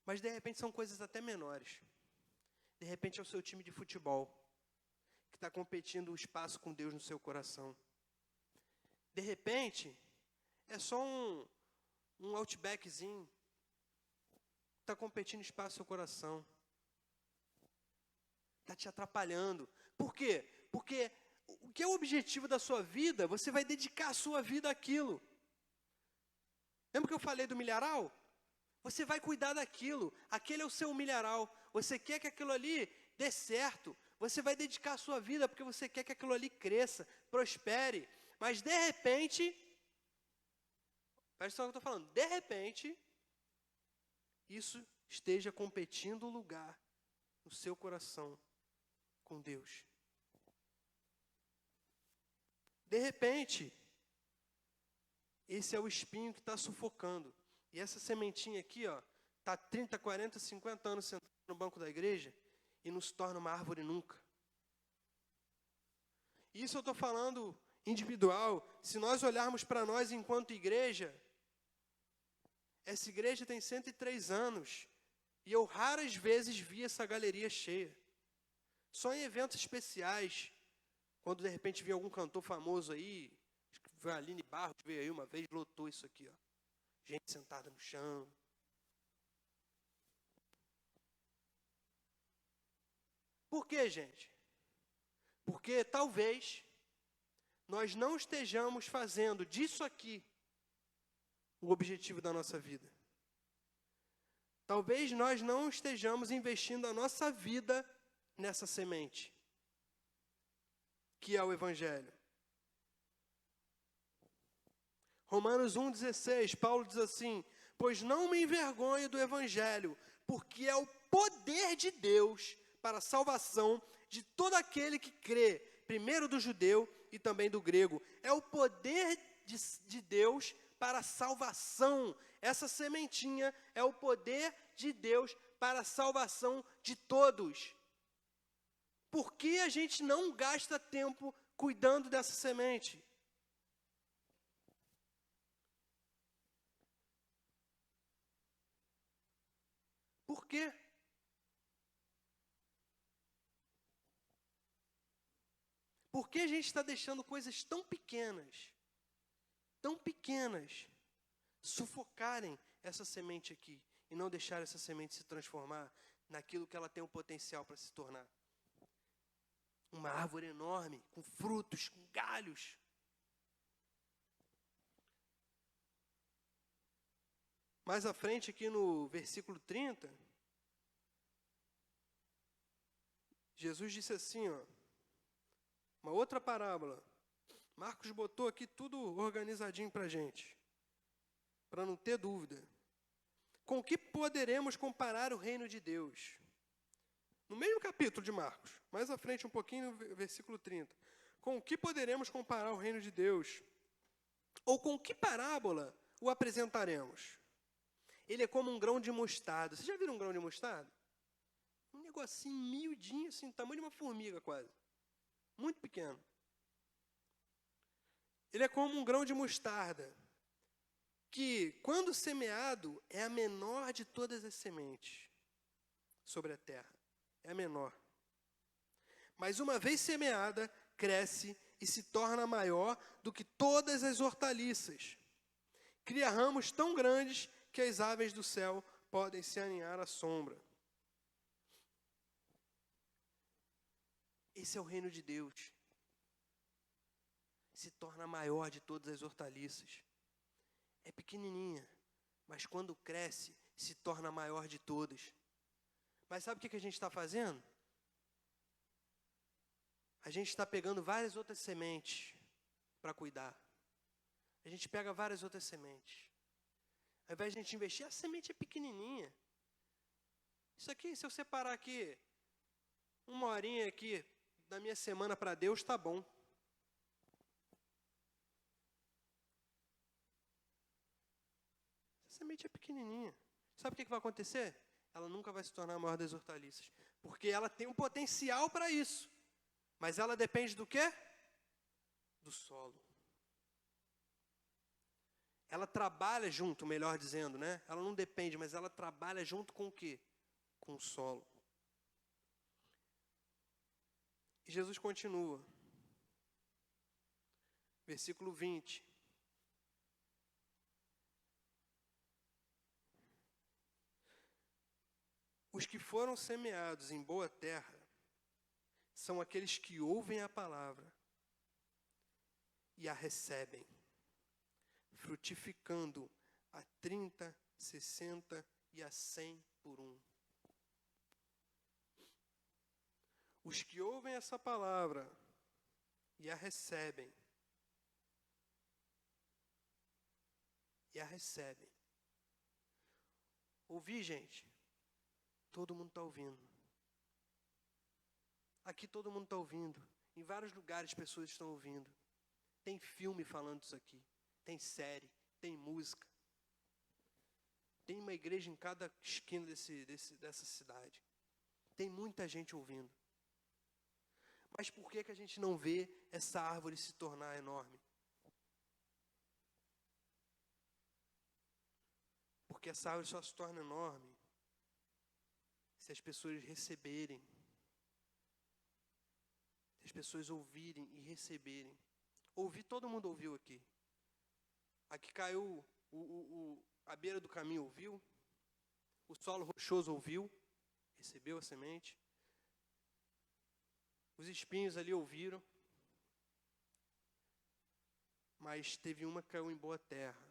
Mas de repente são coisas até menores. De repente é o seu time de futebol que está competindo o espaço com Deus no seu coração. De repente é só um outbackzinho que está competindo espaço no seu coração. Está te atrapalhando. Por quê? Porque o que é o objetivo da sua vida, você vai dedicar a sua vida àquilo. Lembra que eu falei do milharal? Você vai cuidar daquilo. Aquele é o seu milharal. Você quer que aquilo ali dê certo. Você vai dedicar a sua vida porque você quer que aquilo ali cresça, prospere. Mas de repente, presta atenção no que eu estou falando, de repente, isso esteja competindo o lugar no seu coração com Deus. De repente, esse é o espinho que está sufocando. E essa sementinha aqui, ó, está 30, 40, 50 anos sentado no banco da igreja e não se torna uma árvore nunca. Isso eu estou falando individual. Se nós olharmos para nós enquanto igreja, essa igreja tem 103 anos e eu raras vezes vi essa galeria cheia. Só em eventos especiais, quando de repente vi algum cantor famoso aí, acho que foi a Aline Barros, veio aí uma vez, lotou isso aqui, ó. Gente sentada no chão. Por quê, gente? Porque talvez nós não estejamos fazendo disso aqui o objetivo da nossa vida. Talvez nós não estejamos investindo a nossa vida nessa semente, que é o Evangelho. Romanos 1,16, Paulo diz assim: pois não me envergonho do Evangelho, porque é o poder de Deus para a salvação de todo aquele que crê, primeiro do judeu e também do grego. É o poder de Deus para a salvação. Essa sementinha é o poder de Deus para a salvação de todos. Por que a gente não gasta tempo cuidando dessa semente? Por quê? Por que a gente está deixando coisas tão pequenas, sufocarem essa semente aqui e não deixar essa semente se transformar naquilo que ela tem o potencial para se tornar? Uma árvore enorme, com frutos, com galhos. Mais à frente, aqui no versículo 30, Jesus disse assim, ó, uma outra parábola. Marcos botou aqui tudo organizadinho para a gente, para não ter dúvida. Com que poderemos comparar o reino de Deus? No mesmo capítulo de Marcos, mais à frente um pouquinho, no versículo 30. Com que poderemos comparar o reino de Deus? Ou com que parábola o apresentaremos? Ele é como um grão de mostarda. Vocês já viram um grão de mostarda? Um negocinho miudinho, assim, tamanho de uma formiga quase. Muito pequeno. Ele é como um grão de mostarda, que, quando semeado, é a menor de todas as sementes sobre a terra. É a menor. Mas uma vez semeada, cresce e se torna maior do que todas as hortaliças. Cria ramos tão grandes que as aves do céu podem se aninhar à sombra. Esse é o reino de Deus. Se torna maior de todas as hortaliças. É pequenininha, mas quando cresce, se torna maior de todas. Mas sabe o que a gente está fazendo? A gente está pegando várias outras sementes para cuidar. A gente pega várias outras sementes. Ao invés de a gente investir, a semente é pequenininha. Isso aqui, se eu separar aqui, uma horinha aqui da minha semana para Deus, está bom. Essa semente é pequenininha. Sabe o que vai acontecer? Ela nunca vai se tornar a maior das hortaliças. Porque ela tem um potencial para isso. Mas ela depende do quê? Do solo. Ela trabalha junto, melhor dizendo, né? Ela não depende, mas ela trabalha junto com o quê? Com o solo. E Jesus continua. Versículo 20. Os que foram semeados em boa terra são aqueles que ouvem a palavra e a recebem, frutificando a 30, 60 e a 100 por um. Os que ouvem essa palavra e a recebem, Ouvir, gente, todo mundo está ouvindo. Aqui todo mundo está ouvindo. Em vários lugares pessoas estão ouvindo. Tem filme falando isso aqui. Tem série, tem música. Tem uma igreja em cada esquina dessa cidade. Tem muita gente ouvindo. Mas por que a gente não vê essa árvore se tornar enorme? Porque essa árvore só se torna enorme se as pessoas receberem. Se as pessoas ouvirem e receberem. Ouvir, todo mundo ouviu aqui. Aqui caiu, a beira do caminho ouviu. O solo rochoso ouviu. Recebeu a semente. Os espinhos ali ouviram. Mas teve uma que caiu em boa terra.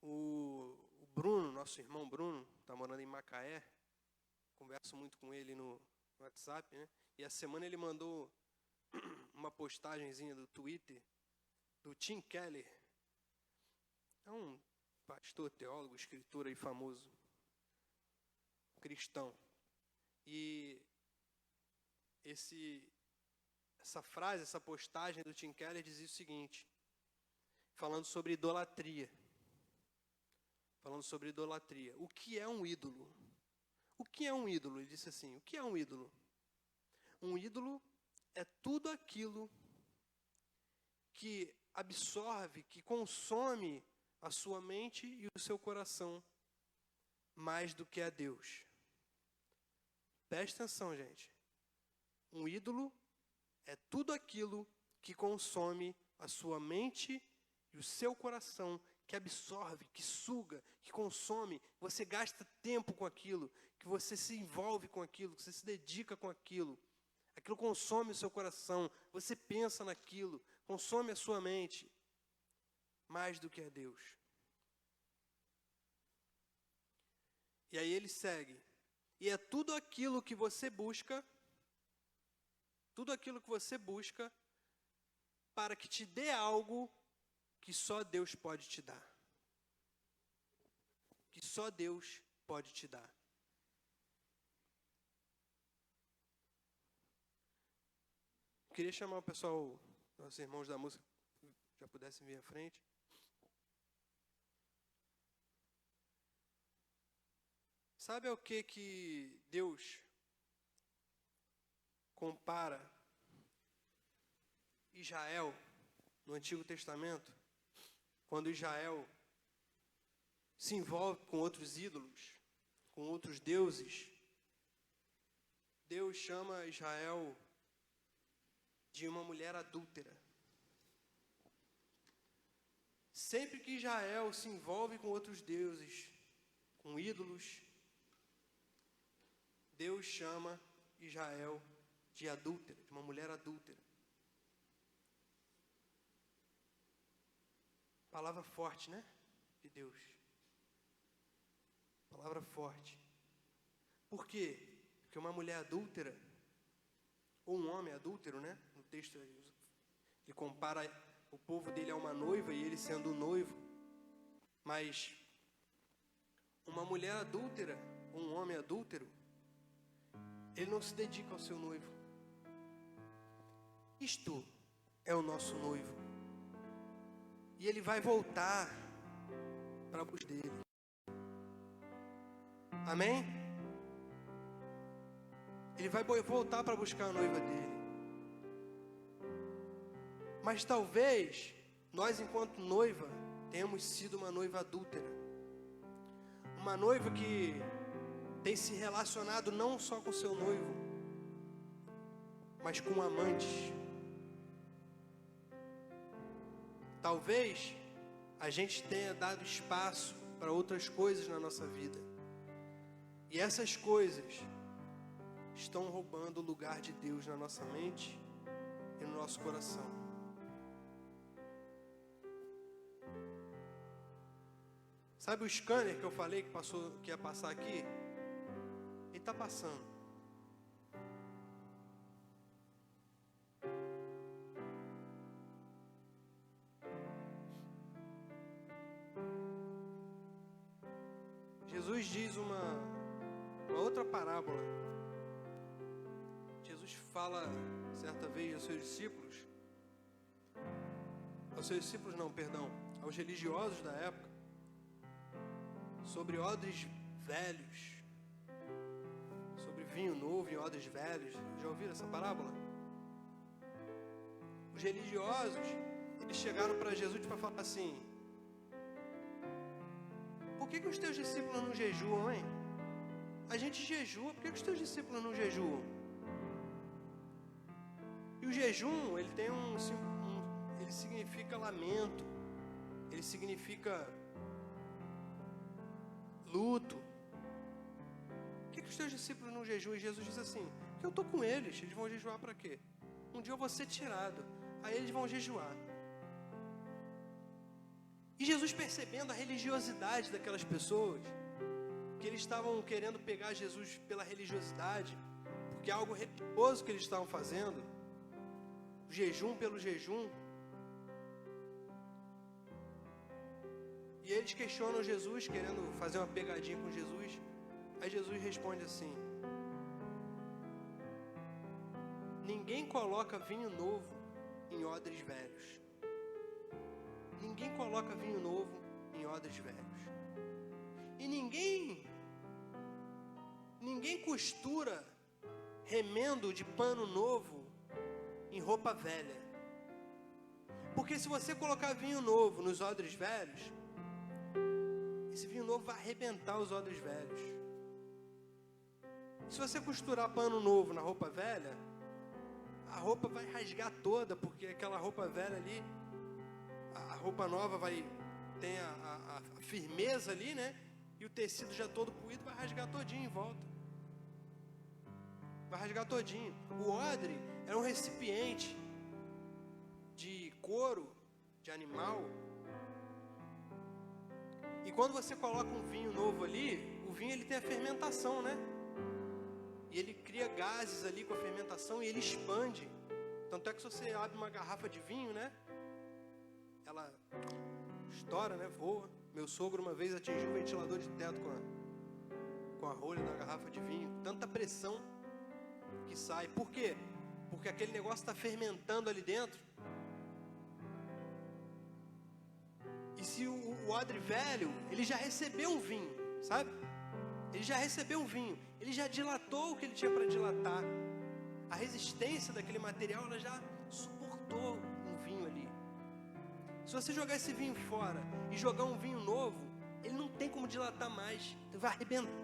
O Bruno, nosso irmão Bruno, está morando em Macaé. Converso muito com ele no WhatsApp, né? E a semana ele mandou uma postagenzinha do Twitter do Tim Keller. É um pastor, teólogo, escritor aí famoso, cristão. E essa frase, essa postagem do Tim Keller dizia o seguinte, falando sobre idolatria. O que é um ídolo? O que é um ídolo? Ele disse assim, o que é um ídolo? Um ídolo é tudo aquilo que absorve, que consome a sua mente e o seu coração mais do que a Deus. Preste atenção, gente. Um ídolo é tudo aquilo que consome a sua mente e o seu coração, que absorve, que suga, que consome. Você gasta tempo com aquilo, que você se envolve com aquilo, que você se dedica com aquilo. Aquilo consome o seu coração, você pensa naquilo, consome a sua mente, mais do que a Deus. E aí ele segue. E é tudo aquilo que você busca, para que te dê algo que só Deus pode te dar. Que só Deus pode te dar. Eu queria chamar o pessoal, nossos irmãos da música, já pudessem vir à frente. Sabe ao que Deus compara Israel no Antigo Testamento? Quando Israel se envolve com outros ídolos, com outros deuses, Deus chama Israel de uma mulher adúltera. Sempre que Israel se envolve com outros deuses, com ídolos, Deus chama Israel de adúltera, de uma mulher adúltera. Palavra forte, né? De Deus. Palavra forte. Por quê? Porque uma mulher adúltera, ou um homem adúltero, né? No texto ele compara o povo dele a uma noiva e ele sendo o noivo. Mas uma mulher adúltera, ou um homem adúltero, ele não se dedica ao seu noivo. Isto é o nosso noivo. E ele vai voltar para buscar dele. Amém? Ele vai voltar para buscar a noiva dele. Mas talvez nós, enquanto noiva, tenhamos sido uma noiva adúltera. Uma noiva que tem se relacionado não só com seu noivo, mas com amantes. Talvez a gente tenha dado espaço para outras coisas na nossa vida. E essas coisas estão roubando o lugar de Deus na nossa mente e no nosso coração. Sabe o scanner que eu falei que ia passar aqui? Ele está passando. Jesus diz uma outra parábola. Jesus fala certa vez aos religiosos da época, sobre odres velhos, sobre vinho novo em odres velhos. Já ouviram essa parábola? Os religiosos, eles chegaram para Jesus para falar assim: por que os teus discípulos não jejuam, hein? A gente jejua, por que os teus discípulos não jejuam? E o jejum, ele tem ele significa lamento, ele significa luto. Por que os teus discípulos não jejuam? E Jesus diz assim: porque eu estou com eles vão jejuar para quê? Um dia eu vou ser tirado, aí eles vão jejuar. E Jesus, percebendo a religiosidade daquelas pessoas, que eles estavam querendo pegar Jesus pela religiosidade, porque é algo religioso que eles estavam fazendo, o jejum pelo jejum, e eles questionam Jesus, querendo fazer uma pegadinha com Jesus. Aí Jesus responde assim: ninguém coloca vinho novo em odres velhos. Ninguém coloca vinho novo em odres velhos. E ninguém costura remendo de pano novo em roupa velha. Porque se você colocar vinho novo nos odres velhos, esse vinho novo vai arrebentar os odres velhos. Se você costurar pano novo na roupa velha, a roupa vai rasgar toda, porque aquela roupa velha ali, a roupa nova tem a firmeza ali, né? E o tecido já todo puído vai rasgar todinho em volta. Vai rasgar todinho. O odre era um recipiente de couro, de animal. E quando você coloca um vinho novo ali, o O vinho ele tem a fermentação, né? E ele cria gases ali com a fermentação e ele expande. Tanto é que se você abre uma garrafa de vinho, né? Ela estoura, né? Voa. Meu sogro uma vez atingiu o ventilador de teto com a rolha da garrafa de vinho. Tanta pressão que sai. Por quê? Porque aquele negócio está fermentando ali dentro. E se o odre velho, ele já recebeu um vinho, sabe? Ele já recebeu um vinho. Ele já dilatou o que ele tinha para dilatar. A resistência daquele material, ela já suportou um vinho ali. Se você jogar esse vinho fora e jogar um vinho novo, ele não tem como dilatar mais. Ele vai arrebentar.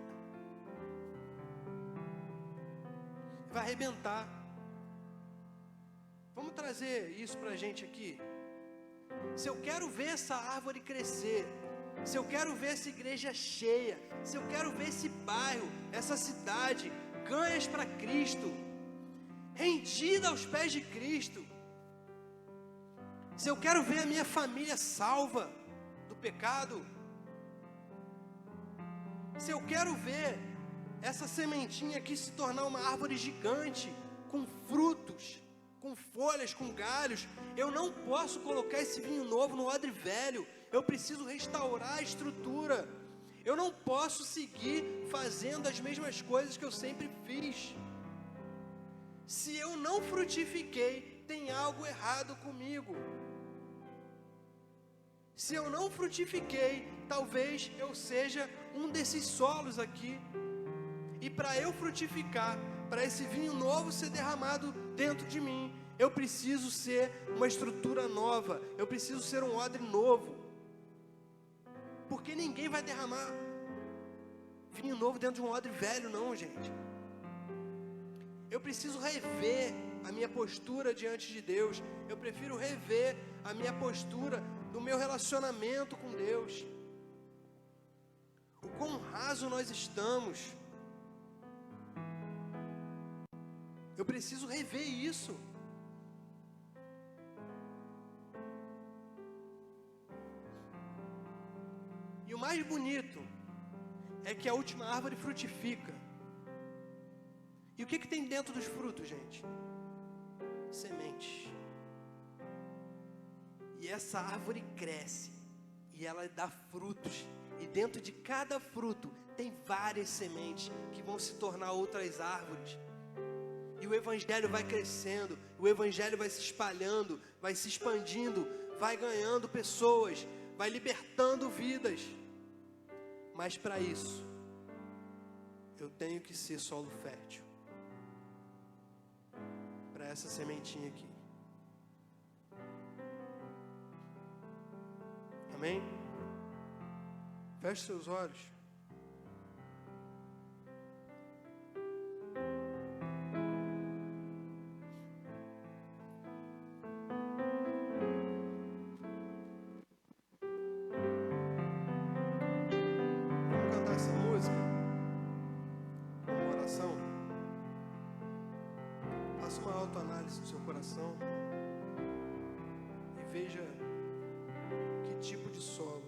Vai arrebentar. Vamos trazer isso para a gente aqui. Se eu quero ver essa árvore crescer, se eu quero ver essa igreja cheia, se eu quero ver esse bairro, essa cidade, ganhas para Cristo, rendida aos pés de Cristo, se eu quero ver a minha família salva do pecado, se eu quero ver essa sementinha aqui se tornar uma árvore gigante, com frutos, com folhas, com galhos, eu não posso colocar esse vinho novo no odre velho. Eu preciso restaurar a estrutura. Eu não posso seguir fazendo as mesmas coisas que eu sempre fiz. Se eu não frutifiquei, tem algo errado comigo. Se eu não frutifiquei, talvez eu seja um desses solos aqui. E para eu frutificar, para esse vinho novo ser derramado dentro de mim, eu preciso ser uma estrutura nova. Eu preciso ser um odre novo. Porque ninguém vai derramar vinho novo dentro de um odre velho, não, gente. Eu preciso rever a minha postura diante de Deus. Eu prefiro rever a minha postura do meu relacionamento com Deus. O quão raso nós estamos. Eu preciso rever isso. E o mais bonito é que a última árvore frutifica. E o que tem dentro dos frutos, gente? Sementes. E essa árvore cresce. E ela dá frutos. E dentro de cada fruto tem várias sementes que vão se tornar outras árvores. E o evangelho vai crescendo. O evangelho vai se espalhando. Vai se expandindo. Vai ganhando pessoas. Vai libertando vidas. Mas para isso, eu tenho que ser solo fértil. Para essa sementinha aqui. Amém? Feche seus olhos. Essa música, uma oração. Faça uma autoanálise do seu coração e veja que tipo de solo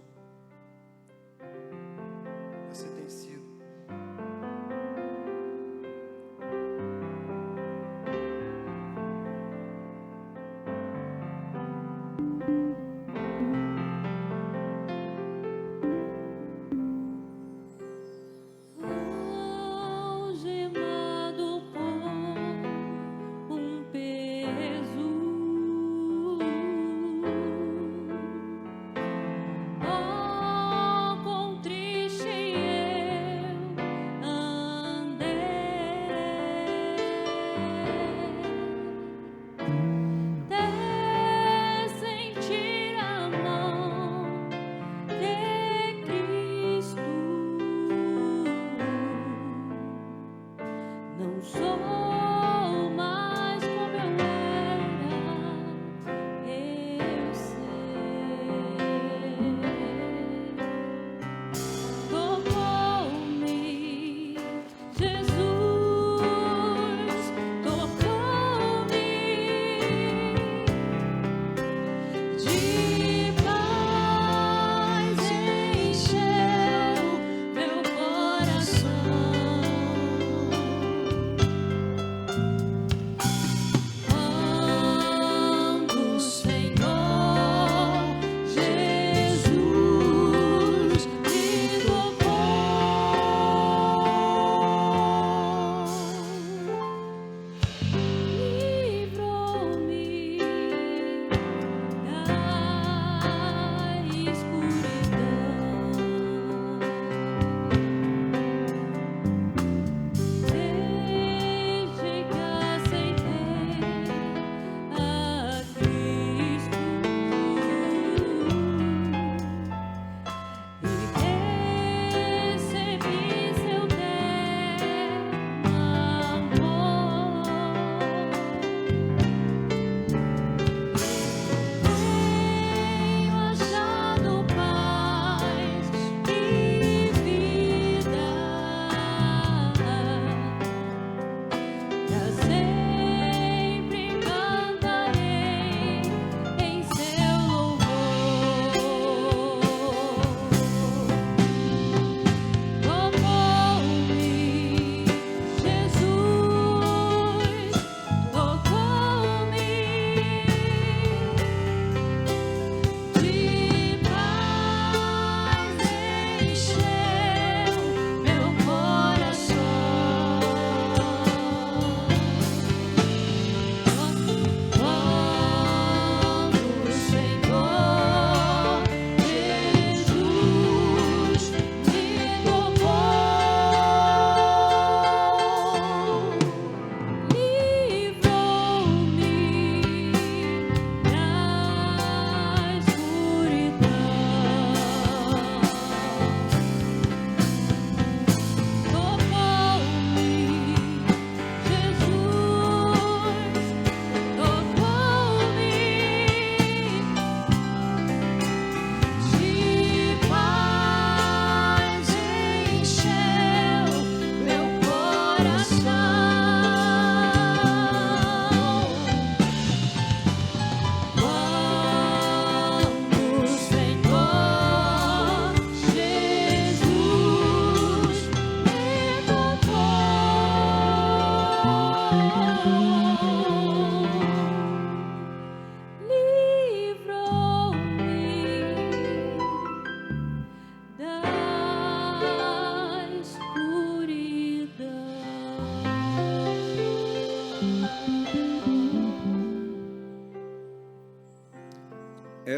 você tem sido. Algemado por um peso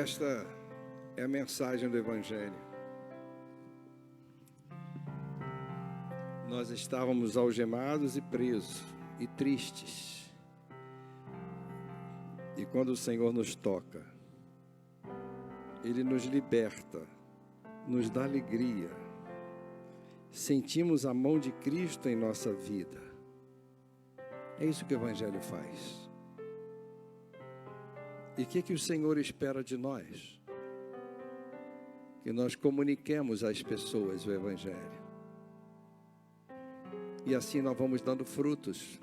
esta é a mensagem do Evangelho. Nós estávamos algemados e presos e tristes. E quando o Senhor nos toca, Ele nos liberta, nos dá alegria. Sentimos a mão de Cristo em nossa vida. É isso que o Evangelho faz. E o que o Senhor espera de nós? Que nós comuniquemos às pessoas o Evangelho. E assim nós vamos dando frutos.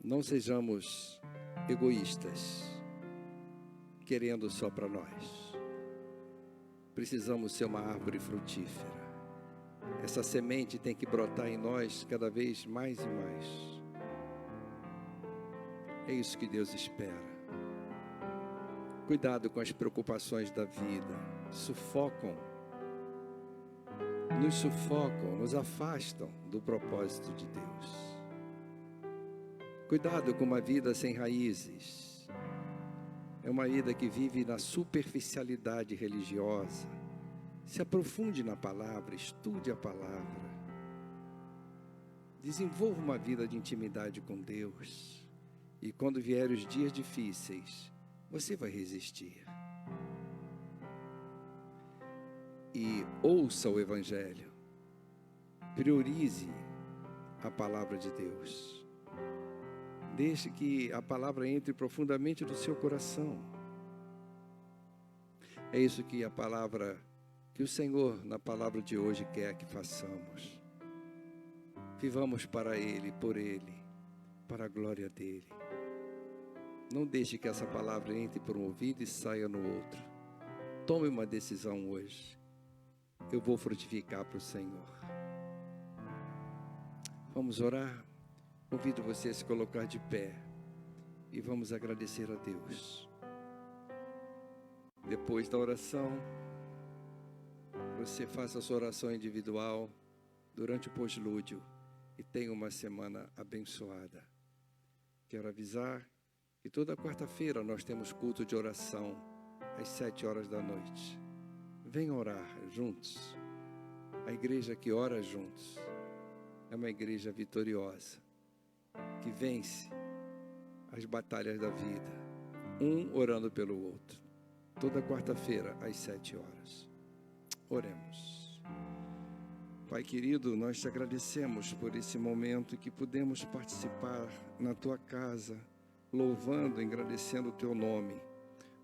Não sejamos egoístas, querendo só para nós. Precisamos ser uma árvore frutífera. Essa semente tem que brotar em nós cada vez mais e mais. É isso que Deus espera. Cuidado com as preocupações da vida. Nos sufocam, nos afastam do propósito de Deus. Cuidado com uma vida sem raízes. É uma vida que vive na superficialidade religiosa. Se aprofunde na palavra, estude a palavra. Desenvolva uma vida de intimidade com Deus. E quando vierem os dias difíceis, você vai resistir. E ouça o Evangelho. Priorize a palavra de Deus. Deixe que a palavra entre profundamente no seu coração. É isso que que o Senhor, na palavra de hoje, quer que façamos. Vivamos para Ele, por Ele, para a glória dEle. Não deixe que essa palavra entre por um ouvido e saia no outro. Tome uma decisão hoje. Eu vou frutificar para o Senhor. Vamos orar? Convido você a se colocar de pé e vamos agradecer a Deus. Depois da oração, você faça a sua oração individual durante o pós-lúdio e tenha uma semana abençoada. Quero avisar que toda quarta-feira nós temos culto de oração às 7 horas da noite. Venham orar juntos. A igreja que ora juntos é uma igreja vitoriosa, que vence as batalhas da vida, um orando pelo outro. Toda quarta-feira às 7 horas. Oremos. Pai querido, nós te agradecemos por esse momento que pudemos participar na tua casa, louvando e agradecendo o teu nome.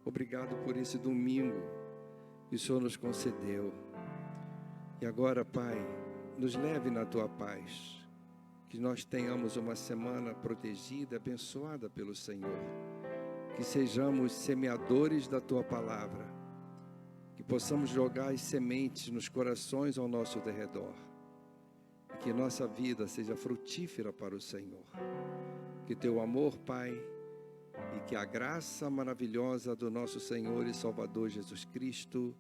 Obrigado por esse domingo que o Senhor nos concedeu. E agora, Pai, nos leve na tua paz. Que nós tenhamos uma semana protegida, abençoada pelo Senhor. Que sejamos semeadores da tua palavra. Que possamos jogar as sementes nos corações ao nosso derredor. E que nossa vida seja frutífera para o Senhor. Que teu amor, Pai, e que a graça maravilhosa do nosso Senhor e Salvador Jesus Cristo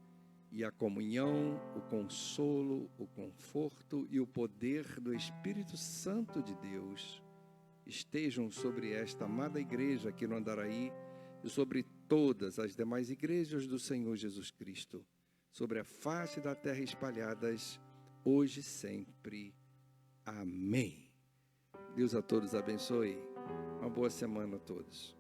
e a comunhão, o consolo, o conforto e o poder do Espírito Santo de Deus estejam sobre esta amada igreja aqui no Andaraí e sobre todas as demais igrejas do Senhor Jesus Cristo, sobre a face da terra espalhadas, hoje e sempre. Amém. Deus a todos abençoe. Uma boa semana a todos.